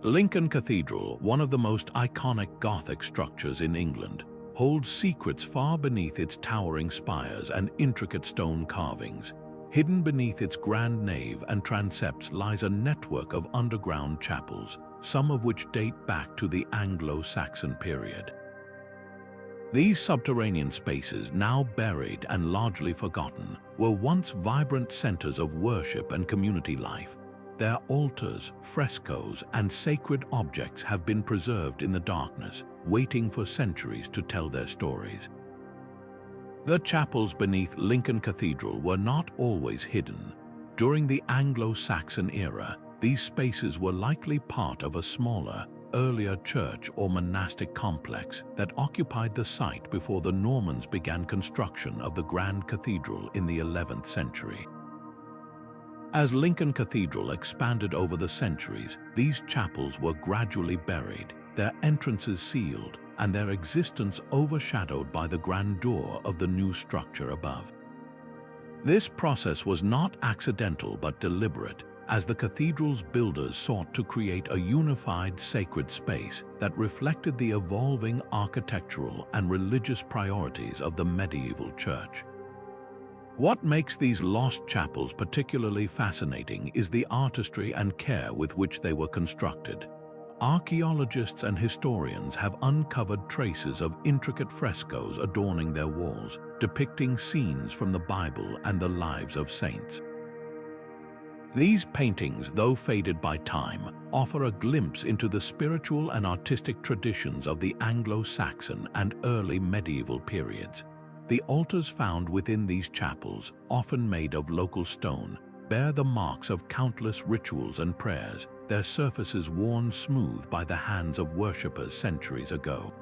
Lincoln Cathedral, one of the most iconic Gothic structures in England, holds secrets far beneath its towering spires and intricate stone carvings. Hidden beneath its grand nave and transepts lies a network of underground chapels, some of which date back to the Anglo-Saxon period. These subterranean spaces, now buried and largely forgotten, were once vibrant centers of worship and community life. Their altars, frescoes, and sacred objects have been preserved in the darkness, waiting for centuries to tell their stories. The chapels beneath Lincoln Cathedral were not always hidden. During the Anglo-Saxon era, these spaces were likely part of a smaller, earlier church or monastic complex that occupied the site before the Normans began construction of the Grand Cathedral in the 11th century. As Lincoln Cathedral expanded over the centuries, these chapels were gradually buried, their entrances sealed, and their existence overshadowed by the grandeur of the new structure above. This process was not accidental but deliberate, as the cathedral's builders sought to create a unified sacred space that reflected the evolving architectural and religious priorities of the medieval church. What makes these lost chapels particularly fascinating is the artistry and care with which they were constructed. archaeologists and historians have uncovered traces of intricate frescoes adorning their walls, depicting scenes from the Bible and the lives of saints. These paintings, though faded by time, offer a glimpse into the spiritual and artistic traditions of the Anglo-Saxon and early medieval periods. The altars found within these chapels, often made of local stone, bear the marks of countless rituals and prayers, their surfaces worn smooth by the hands of worshippers centuries ago.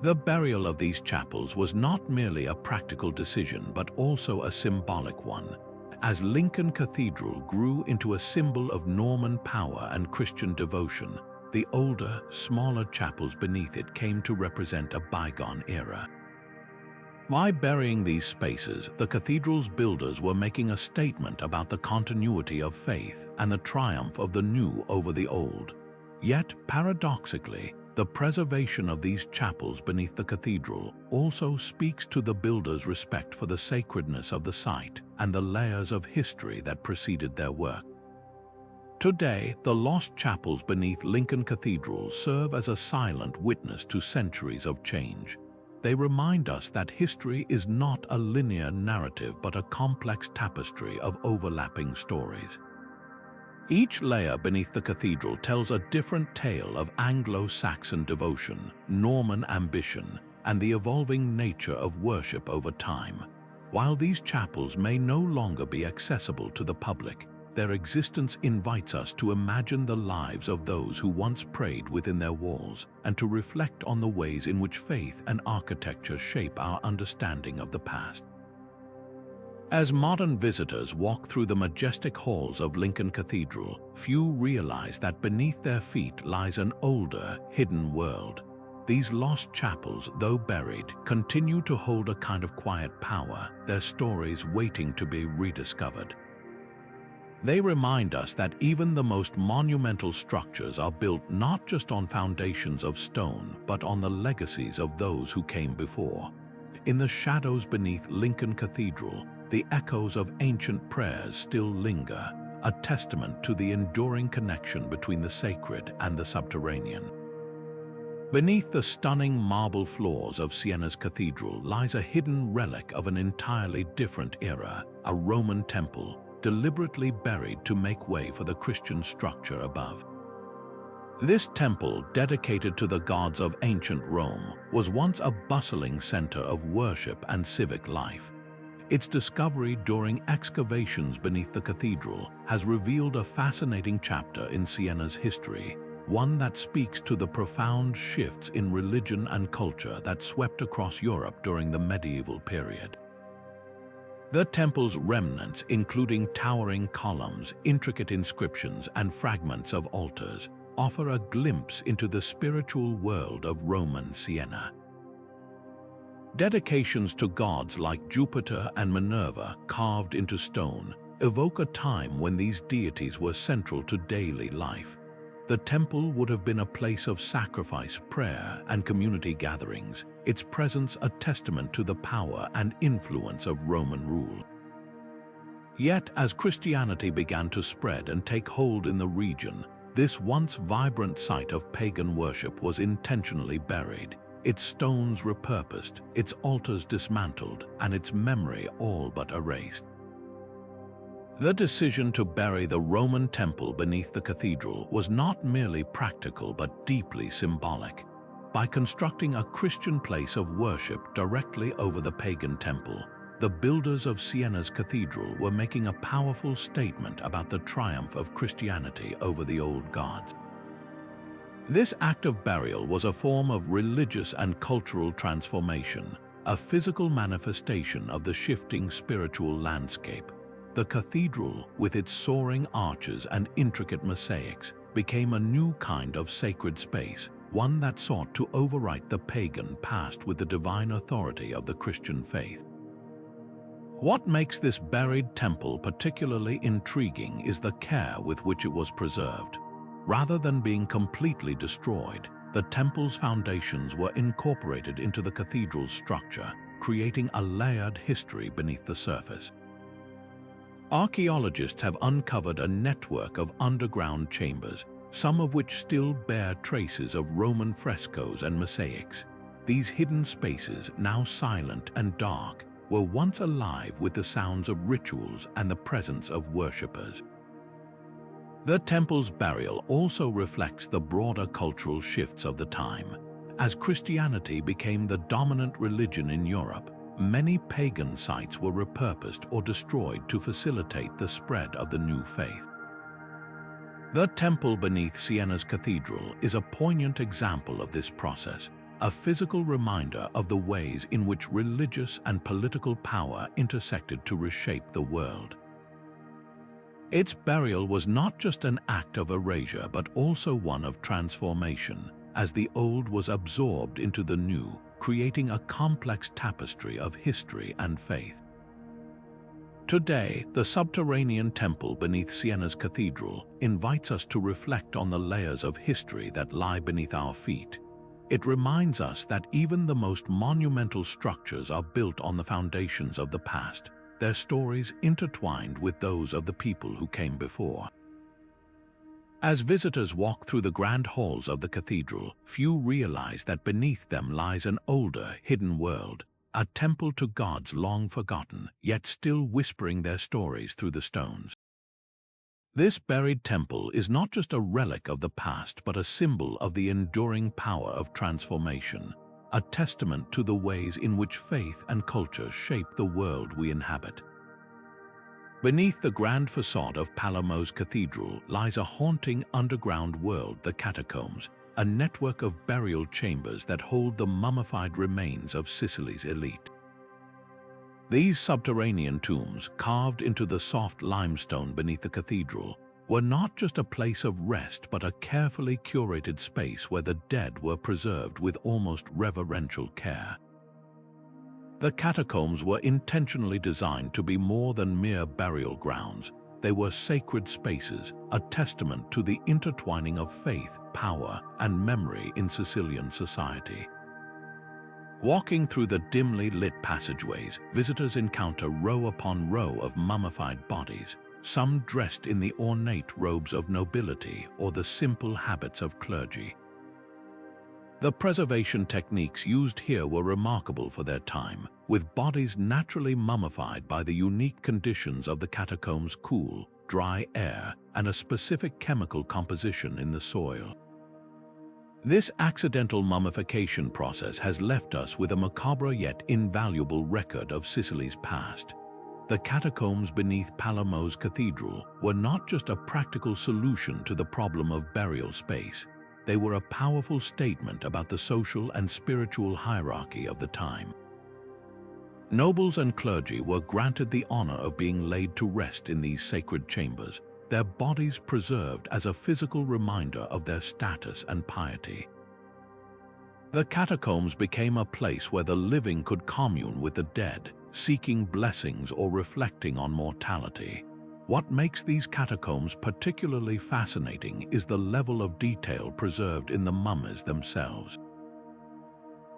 The burial of these chapels was not merely a practical decision but also a symbolic one. As Lincoln Cathedral grew into a symbol of Norman power and Christian devotion, the older, smaller chapels beneath it came to represent a bygone era. By burying these spaces, the cathedral's builders were making a statement about the continuity of faith and the triumph of the new over the old. Yet, paradoxically, the preservation of these chapels beneath the cathedral also speaks to the builders' respect for the sacredness of the site and the layers of history that preceded their work. Today, the lost chapels beneath Lincoln Cathedral serve as a silent witness to centuries of change. They remind us that history is not a linear narrative but a complex tapestry of overlapping stories. Each layer beneath the cathedral tells a different tale of Anglo-Saxon devotion, Norman ambition, and the evolving nature of worship over time. While these chapels may no longer be accessible to the public, their existence invites us to imagine the lives of those who once prayed within their walls and to reflect on the ways in which faith and architecture shape our understanding of the past. As modern visitors walk through the majestic halls of Lincoln Cathedral, few realize that beneath their feet lies an older, hidden world. These lost chapels, though buried, continue to hold a kind of quiet power, their stories waiting to be rediscovered. They remind us that even the most monumental structures are built not just on foundations of stone, but on the legacies of those who came before. In the shadows beneath Lincoln Cathedral, the echoes of ancient prayers still linger, a testament to the enduring connection between the sacred and the subterranean. Beneath the stunning marble floors of Siena's cathedral lies a hidden relic of an entirely different era, a Roman temple, deliberately buried to make way for the Christian structure above. This temple, dedicated to the gods of ancient Rome, was once a bustling center of worship and civic life. Its discovery during excavations beneath the cathedral has revealed a fascinating chapter in Siena's history, one that speaks to the profound shifts in religion and culture that swept across Europe during the medieval period. The temple's remnants, including towering columns, intricate inscriptions, and fragments of altars, offer a glimpse into the spiritual world of Roman Siena. Dedications to gods like Jupiter and Minerva, carved into stone, evoke a time when these deities were central to daily life. The temple would have been a place of sacrifice, prayer, and community gatherings, its presence a testament to the power and influence of Roman rule. Yet, as Christianity began to spread and take hold in the region, this once vibrant site of pagan worship was intentionally buried, its stones repurposed, its altars dismantled, and its memory all but erased. The decision to bury the Roman temple beneath the cathedral was not merely practical but deeply symbolic. By constructing a Christian place of worship directly over the pagan temple, the builders of Siena's cathedral were making a powerful statement about the triumph of Christianity over the old gods. This act of burial was a form of religious and cultural transformation, a physical manifestation of the shifting spiritual landscape. The cathedral, with its soaring arches and intricate mosaics, became a new kind of sacred space, one that sought to overwrite the pagan past with the divine authority of the Christian faith. What makes this buried temple particularly intriguing is the care with which it was preserved. Rather than being completely destroyed, the temple's foundations were incorporated into the cathedral's structure, creating a layered history beneath the surface. Archaeologists have uncovered a network of underground chambers, some of which still bear traces of Roman frescoes and mosaics. These hidden spaces, now silent and dark, were once alive with the sounds of rituals and the presence of worshippers. The temple's burial also reflects the broader cultural shifts of the time. As Christianity became the dominant religion in Europe, many pagan sites were repurposed or destroyed to facilitate the spread of the new faith. The temple beneath Siena's cathedral is a poignant example of this process, a physical reminder of the ways in which religious and political power intersected to reshape the world. Its burial was not just an act of erasure but also one of transformation, as the old was absorbed into the new, creating a complex tapestry of history and faith. Today, the subterranean temple beneath Siena's cathedral invites us to reflect on the layers of history that lie beneath our feet. It reminds us that even the most monumental structures are built on the foundations of the past, their stories intertwined with those of the people who came before. As visitors walk through the grand halls of the cathedral, few realize that beneath them lies an older, hidden world, a temple to gods long forgotten, yet still whispering their stories through the stones. This buried temple is not just a relic of the past but a symbol of the enduring power of transformation, a testament to the ways in which faith and culture shape the world we inhabit. Beneath the grand facade of Palermo's cathedral lies a haunting underground world, the Catacombs, a network of burial chambers that hold the mummified remains of Sicily's elite. These subterranean tombs, carved into the soft limestone beneath the cathedral, were not just a place of rest but a carefully curated space where the dead were preserved with almost reverential care. The catacombs were intentionally designed to be more than mere burial grounds. They were sacred spaces, a testament to the intertwining of faith, power, and memory in Sicilian society. Walking through the dimly lit passageways, visitors encounter row upon row of mummified bodies, some dressed in the ornate robes of nobility or the simple habits of clergy. The preservation techniques used here were remarkable for their time, with bodies naturally mummified by the unique conditions of the catacombs' cool, dry air and a specific chemical composition in the soil. This accidental mummification process has left us with a macabre yet invaluable record of Sicily's past. The catacombs beneath Palermo's cathedral were not just a practical solution to the problem of burial space. They were a powerful statement about the social and spiritual hierarchy of the time. Nobles and clergy were granted the honor of being laid to rest in these sacred chambers, their bodies preserved as a physical reminder of their status and piety. The catacombs became a place where the living could commune with the dead, seeking blessings or reflecting on mortality. What makes these catacombs particularly fascinating is the level of detail preserved in the mummies themselves.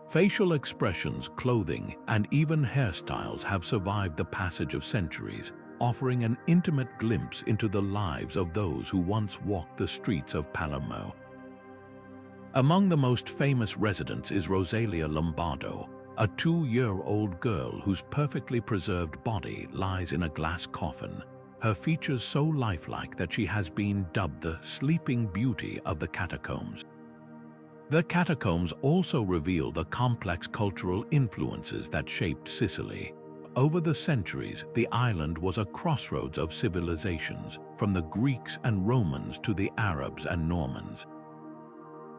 Facial expressions, clothing, and even hairstyles have survived the passage of centuries, offering an intimate glimpse into the lives of those who once walked the streets of Palermo. Among the most famous residents is Rosalia Lombardo, a 2-year-old girl whose perfectly preserved body lies in a glass coffin, her features so lifelike that she has been dubbed the Sleeping Beauty of the catacombs. The catacombs also reveal the complex cultural influences that shaped Sicily. Over the centuries, the island was a crossroads of civilizations, from the Greeks and Romans to the Arabs and Normans.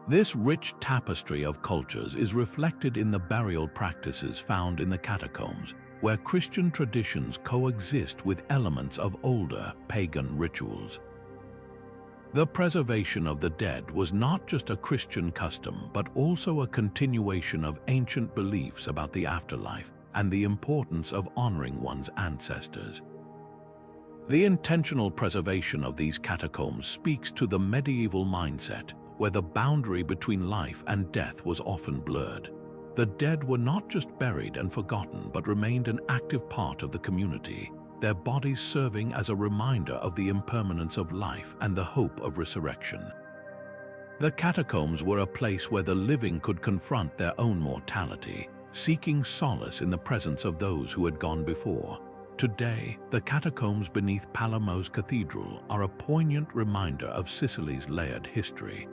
This rich tapestry of cultures is reflected in the burial practices found in the catacombs, where Christian traditions coexist with elements of older pagan rituals. The preservation of the dead was not just a Christian custom but also a continuation of ancient beliefs about the afterlife and the importance of honoring one's ancestors. The intentional preservation of these catacombs speaks to the medieval mindset, where the boundary between life and death was often blurred. The dead were not just buried and forgotten but remained an active part of the community, their bodies serving as a reminder of the impermanence of life and the hope of resurrection. The catacombs were a place where the living could confront their own mortality, seeking solace in the presence of those who had gone before. Today, the catacombs beneath Palermo's cathedral are a poignant reminder of Sicily's layered history.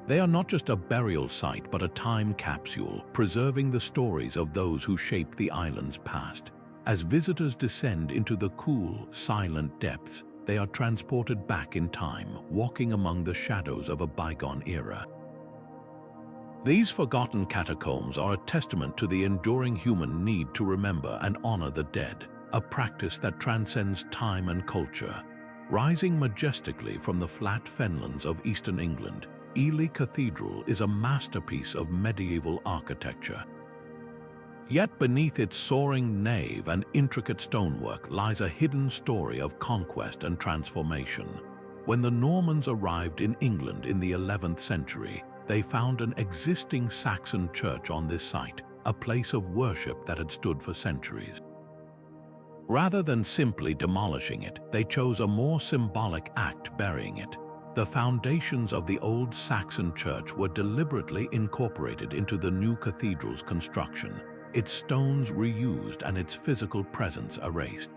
They are not just a burial site but a time capsule, preserving the stories of those who shaped the island's past. As visitors descend into the cool, silent depths, they are transported back in time, walking among the shadows of a bygone era. These forgotten catacombs are a testament to the enduring human need to remember and honor the dead, a practice that transcends time and culture. Rising majestically from the flat fenlands of eastern England, Ely Cathedral is a masterpiece of medieval architecture. Yet beneath its soaring nave and intricate stonework lies a hidden story of conquest and transformation. When the Normans arrived in England in the 11th century, they found an existing Saxon church on this site, a place of worship that had stood for centuries. Rather than simply demolishing it, they chose a more symbolic act, burying it. The foundations of the old Saxon church were deliberately incorporated into the new cathedral's construction, its stones reused and its physical presence erased.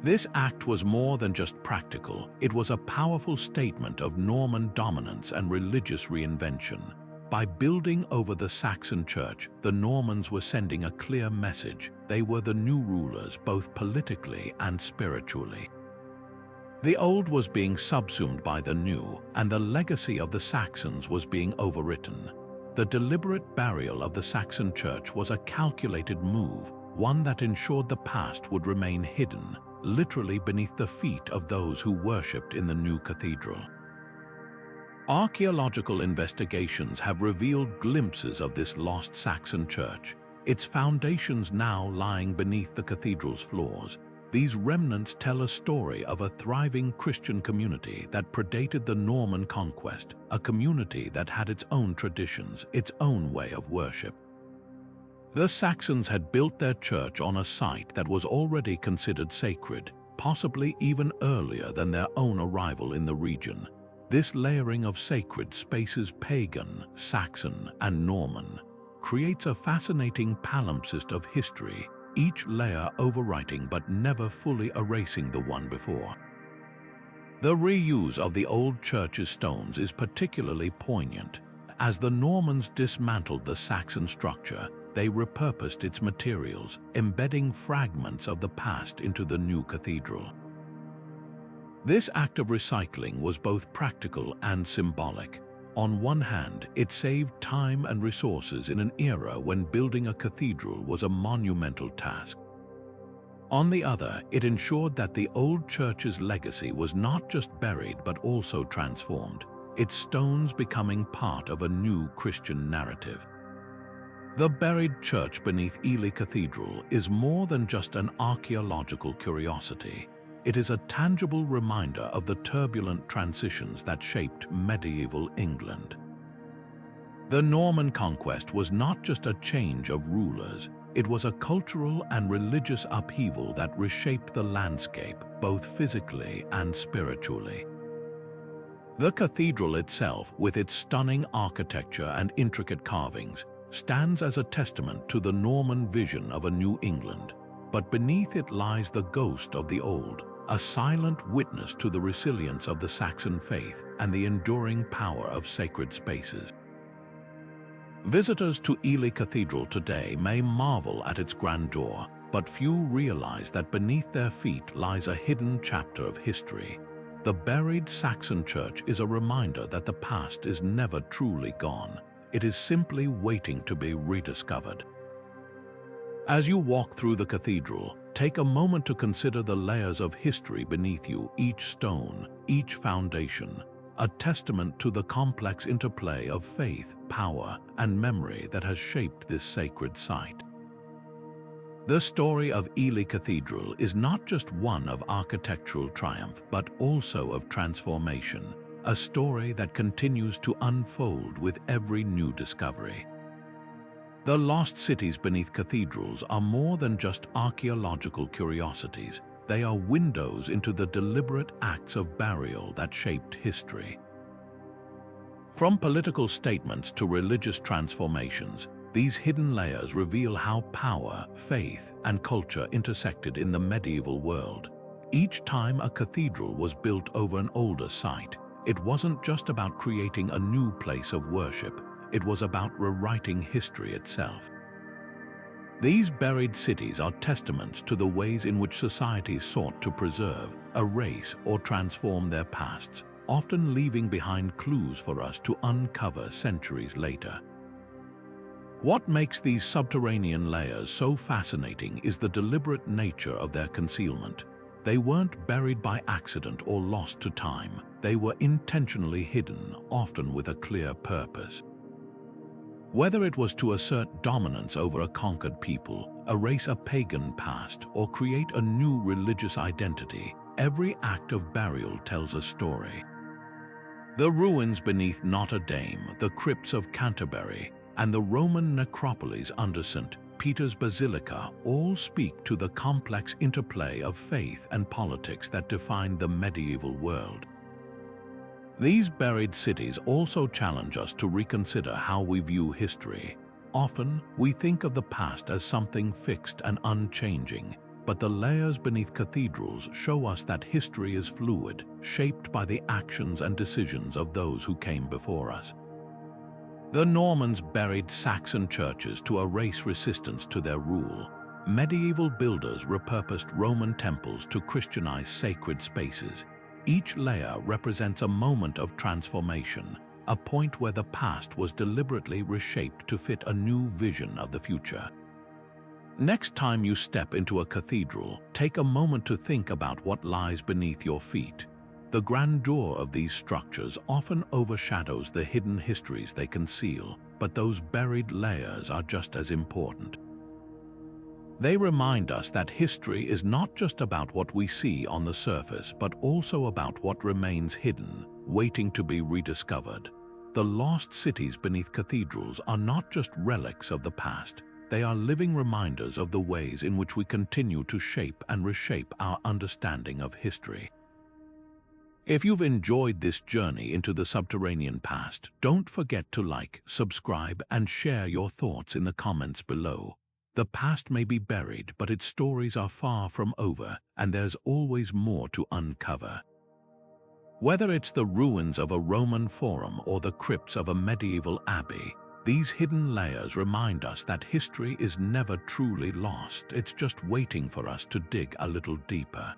This act was more than just practical, it was a powerful statement of Norman dominance and religious reinvention. By building over the Saxon church, the Normans were sending a clear message: they were the new rulers both politically and spiritually. The old was being subsumed by the new, and the legacy of the Saxons was being overwritten. The deliberate burial of the Saxon church was a calculated move, one that ensured the past would remain hidden, literally beneath the feet of those who worshipped in the new cathedral. Archaeological investigations have revealed glimpses of this lost Saxon church, its foundations now lying beneath the cathedral's floors. These remnants tell a story of a thriving Christian community that predated the Norman conquest, a community that had its own traditions, its own way of worship. The Saxons had built their church on a site that was already considered sacred, possibly even earlier than their own arrival in the region. This layering of sacred spaces, Pagan, Saxon, and Norman, creates a fascinating palimpsest of history, each layer overwriting but never fully erasing the one before. The reuse of the old church's stones is particularly poignant. As the Normans dismantled the Saxon structure, they repurposed its materials, embedding fragments of the past into the new cathedral. This act of recycling was both practical and symbolic. On one hand, it saved time and resources in an era when building a cathedral was a monumental task. On the other, it ensured that the old church's legacy was not just buried but also transformed, its stones becoming part of a new Christian narrative. The buried church beneath Ely Cathedral is more than just an archaeological curiosity. It is a tangible reminder of the turbulent transitions that shaped medieval England. The Norman conquest was not just a change of rulers, it was a cultural and religious upheaval that reshaped the landscape, both physically and spiritually. The cathedral itself, with its stunning architecture and intricate carvings, stands as a testament to the Norman vision of a New England, but beneath it lies the ghost of the old, a silent witness to the resilience of the Saxon faith and the enduring power of sacred spaces. Visitors to Ely Cathedral today may marvel at its grandeur, but few realize that beneath their feet lies a hidden chapter of history. The buried Saxon church is a reminder that the past is never truly gone. It is simply waiting to be rediscovered. As you walk through the cathedral, take a moment to consider the layers of history beneath you, each stone, each foundation, a testament to the complex interplay of faith, power, and memory that has shaped this sacred site. The story of Ely Cathedral is not just one of architectural triumph, but also of transformation, a story that continues to unfold with every new discovery. The lost cities beneath cathedrals are more than just archaeological curiosities. They are windows into the deliberate acts of burial that shaped history. From political statements to religious transformations, these hidden layers reveal how power, faith, and culture intersected in the medieval world. Each time a cathedral was built over an older site, it wasn't just about creating a new place of worship, it was about rewriting history itself. These buried cities are testaments to the ways in which societies sought to preserve, erase, or transform their pasts, often leaving behind clues for us to uncover centuries later. What makes these subterranean layers so fascinating is the deliberate nature of their concealment. They weren't buried by accident or lost to time. They were intentionally hidden, often with a clear purpose. Whether it was to assert dominance over a conquered people, erase a pagan past, or create a new religious identity, every act of burial tells a story. The ruins beneath Notre-Dame, the crypts of Canterbury, and the Roman necropolis under St. Peter's Basilica all speak to the complex interplay of faith and politics that defined the medieval world. These buried cities also challenge us to reconsider how we view history. Often, we think of the past as something fixed and unchanging, but the layers beneath cathedrals show us that history is fluid, shaped by the actions and decisions of those who came before us. The Normans buried Saxon churches to erase resistance to their rule. Medieval builders repurposed Roman temples to Christianize sacred spaces. Each layer represents a moment of transformation, a point where the past was deliberately reshaped to fit a new vision of the future. Next time you step into a cathedral, take a moment to think about what lies beneath your feet. The grandeur of these structures often overshadows the hidden histories they conceal, but those buried layers are just as important. They remind us that history is not just about what we see on the surface, but also about what remains hidden, waiting to be rediscovered. The lost cities beneath cathedrals are not just relics of the past, they are living reminders of the ways in which we continue to shape and reshape our understanding of history. If you've enjoyed this journey into the subterranean past, don't forget to like, subscribe, and share your thoughts in the comments below. The past may be buried, but its stories are far from over, and there's always more to uncover. Whether it's the ruins of a Roman forum or the crypts of a medieval abbey, these hidden layers remind us that history is never truly lost, it's just waiting for us to dig a little deeper.